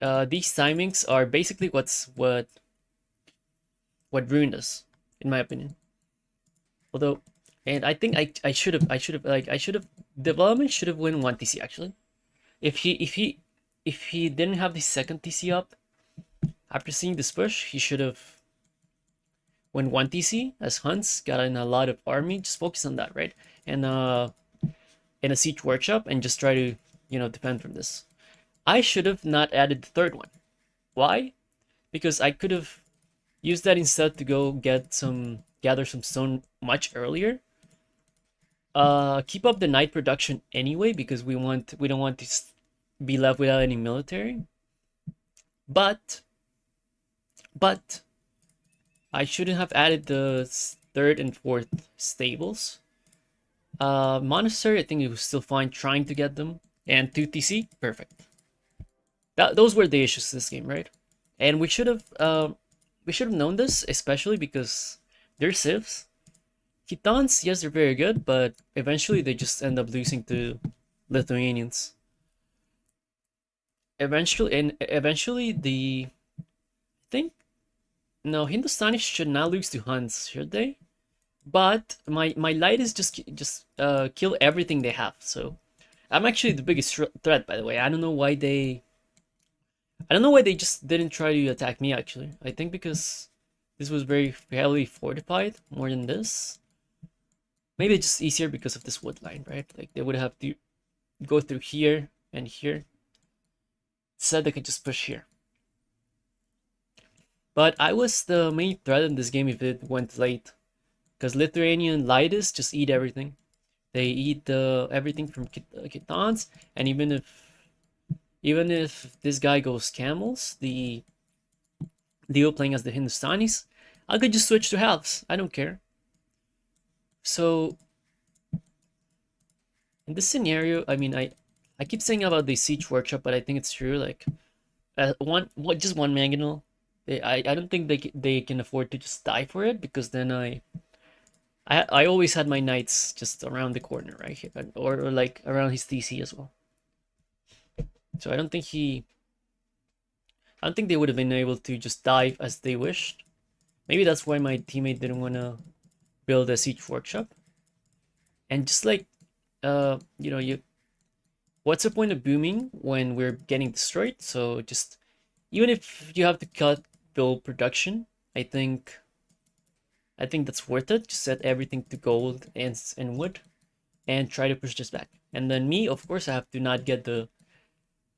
these timings are basically what ruined us, in my opinion. Although, and I think I should have development should have won one TC actually. If he didn't have the second TC up after seeing this push, he should have went one TC as Hunts, got in a lot of army, just focus on that, right? And in a siege workshop and just try to, defend from this. I should have not added the third one. Why? Because I could have used that instead to go gather some stone much earlier. Keep up the night production anyway because we don't want to be left without any military. But I shouldn't have added the third and fourth stables. Monastery, I think it was still fine trying to get them. And 2 TC, perfect. Those were the issues this game, right? And we should have known this, especially because they're civs. Khitans, yes, they're very good, but eventually they just end up losing to Lithuanians. Eventually I think no, Hindustanis should not lose to Huns, should they? But my light is just kill everything they have. So I'm actually the biggest threat, by the way. I don't know why they just didn't try to attack me. Actually, I think because this was very heavily fortified more than this. Maybe it's just easier because of this wood line, right? Like they would have to go through here and here. Instead, they could just push here. But I was the main threat in this game if it went late. Because Lithuanian Lightus just eat everything. They eat everything from Khitans, and even if this guy goes camels, the deal playing as the Hindustanis, I could just switch to halves. I don't care. So in this scenario, I mean, I keep saying about the siege workshop, but I think it's true. Like, just one mangonel. I don't think they can afford to just die for it because then I always had my knights just around the corner right here, or like around his TC as well. So I don't think they would have been able to just dive as they wished. Maybe that's why my teammate didn't want to build a siege workshop. And just like, what's the point of booming when we're getting destroyed? So just, even if you have to cut build production, I think that's worth it. Just set everything to gold and wood, and try to push this back. And then me, of course, I have to not get the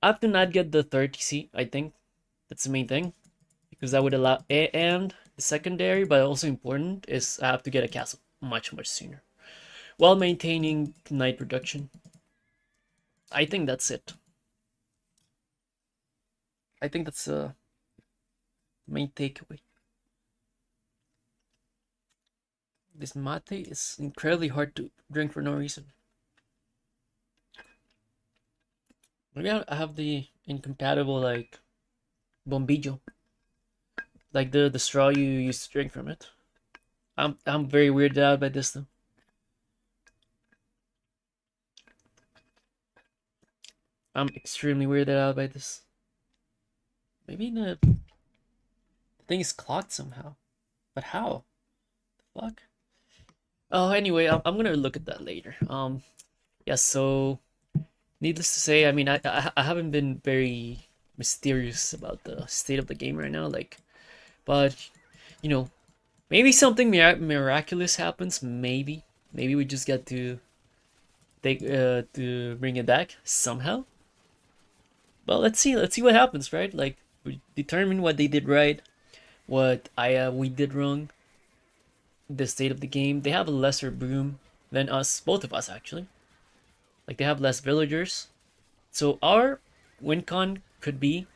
30C. I think that's the main thing, because that would allow. And the secondary, but also important, is I have to get a castle much sooner, while maintaining night production. I think that's it. I think that's the main takeaway. This mate is incredibly hard to drink for no reason. Maybe I have the incompatible, like, bombillo, like the straw you used to drink from it. I'm very weirded out by this though. I'm extremely weirded out by this. Maybe the thing is clocked somehow, but how? The fuck? Oh, anyway, I'm gonna look at that later. Yeah. So, needless to say, I mean, I haven't been very mysterious about the state of the game right now, like, but maybe something miraculous happens. Maybe we just get to bring it back somehow. Well, let's see what happens, right? Like, we determine what they did right, what we did wrong. The state of the game. They have a lesser boom than us, both of us actually. Like, they have less villagers, so our win con could be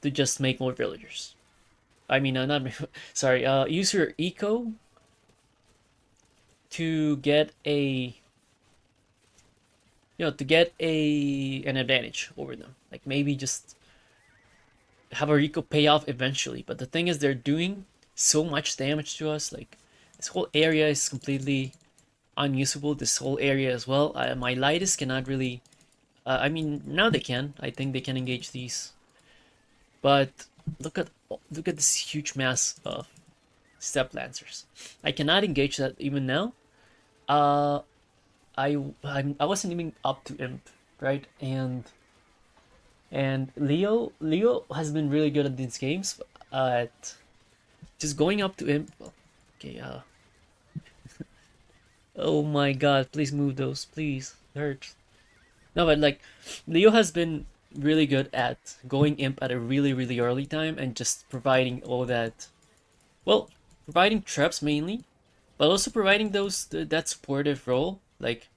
to just make more villagers. I mean, not sorry. Use your eco to get an advantage over them. Like, maybe just have our eco pay off eventually. But the thing is, they're doing so much damage to us. Like, this whole area is completely unusable. This whole area as well. My lightest cannot really. I mean, now they can. I think they can engage these. But look at this huge mass of steppe lancers. I cannot engage that even now. I wasn't even up to imp, right? And And Leo has been really good at these games. At just going up to him. Okay. Oh my God! Please move those, please. It hurts. No, but like, Leo has been really good at going imp at a really early time and just providing all that. Well, providing traps mainly, but also providing that supportive role, like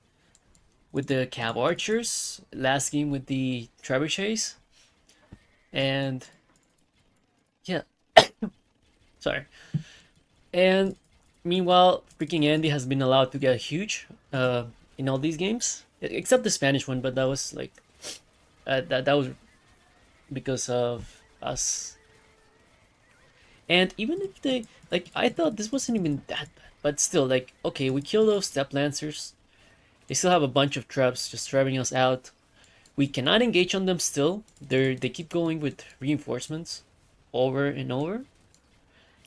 with the Cav Archers last game with the Trebuchets, and yeah, sorry. And meanwhile, freaking Andy has been allowed to get huge in all these games, except the Spanish one, but that was like that was because of us. And even if they like, I thought this wasn't even that bad, but still, like, okay, we kill those Step Lancers. They still have a bunch of traps just trapping us out. We cannot engage on them still. They keep going with reinforcements over and over.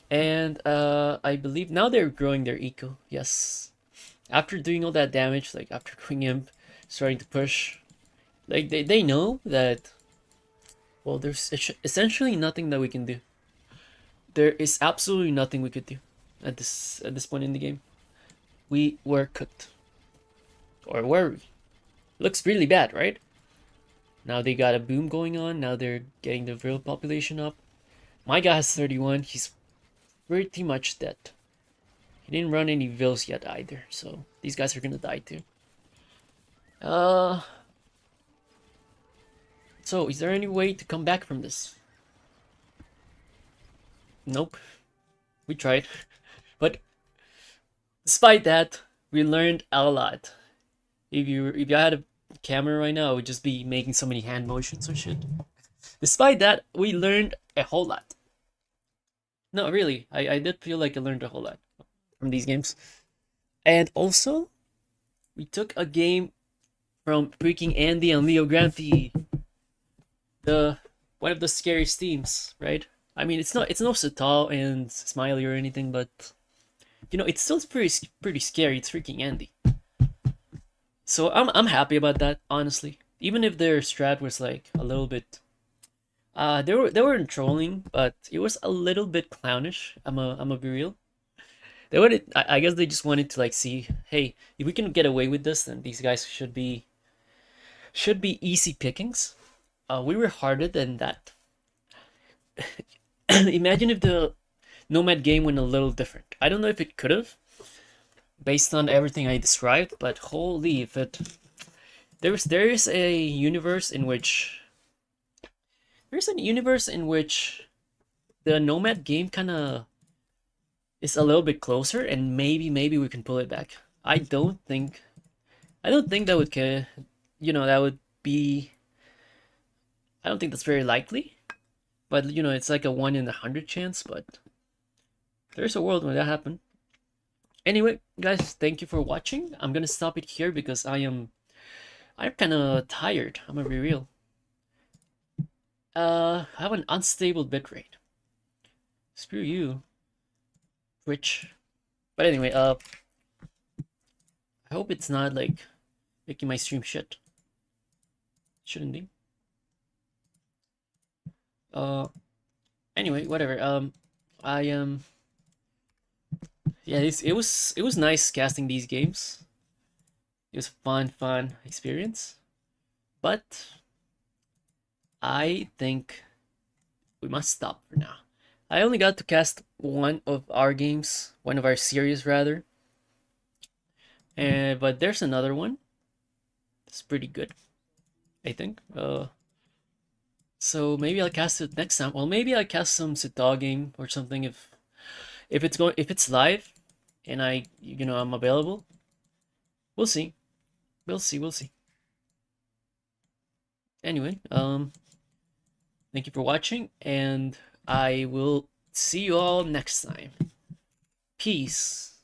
And I believe now they're growing their eco. Yes. After doing all that damage, like after going imp, starting to push, like they know that, well, there's essentially nothing that we can do. There is absolutely nothing we could do at this point in the game. We were cooked. Or were we? Looks really bad, right? Now they got a boom going on. Now they're getting the real population up. My guy has 31. He's pretty much dead. He didn't run any vills yet either, so these guys are gonna die too. So is there any way to come back from this? Nope. We tried. But despite that, we learned a lot. If you had a camera right now, I would just be making so many hand motions or shit. Despite that, we learned a whole lot. No, really, I did feel like I learned a whole lot from these games. And also, we took a game from freaking Andy and Leo Granty. One of the scariest teams, right? I mean, it's no Satal and Smiley or anything, but you know, it's still pretty scary. It's freaking Andy. So I'm happy about that, honestly. Even if their strat was like a little bit, they weren't trolling, but it was a little bit clownish. I'm a be real. They wanted, I guess they just wanted to like see, hey, if we can get away with this, then these guys should be easy pickings. We were harder than that. Imagine if the Nomad game went a little different. I don't know if it could have, based on everything I described, but holy, if it there is a universe in which the Nomad game kind of is a little bit closer, and maybe we can pull it back. I don't think that would that would be. I don't think that's very likely, but you know, it's like a 1 in 100 chance. But there's a world where that happened. Anyway, guys, thank you for watching. I'm gonna stop it here because I'm kind of tired. I'm gonna be real. I have an unstable bitrate. Screw you, Twitch. But anyway, I hope it's not like making my stream shit. Shouldn't be. Anyway, whatever. I am. Yeah, it was nice casting these games. It was a fun experience. But I think we must stop for now. I only got to cast one of our games, one of our series rather. But there's another one. It's pretty good, I think. So maybe I'll cast it next time. Well, maybe I'll cast some Sita game or something if if it's live and I'm available. We'll see. We'll see. Anyway, thank you for watching, and I will see you all next time. Peace.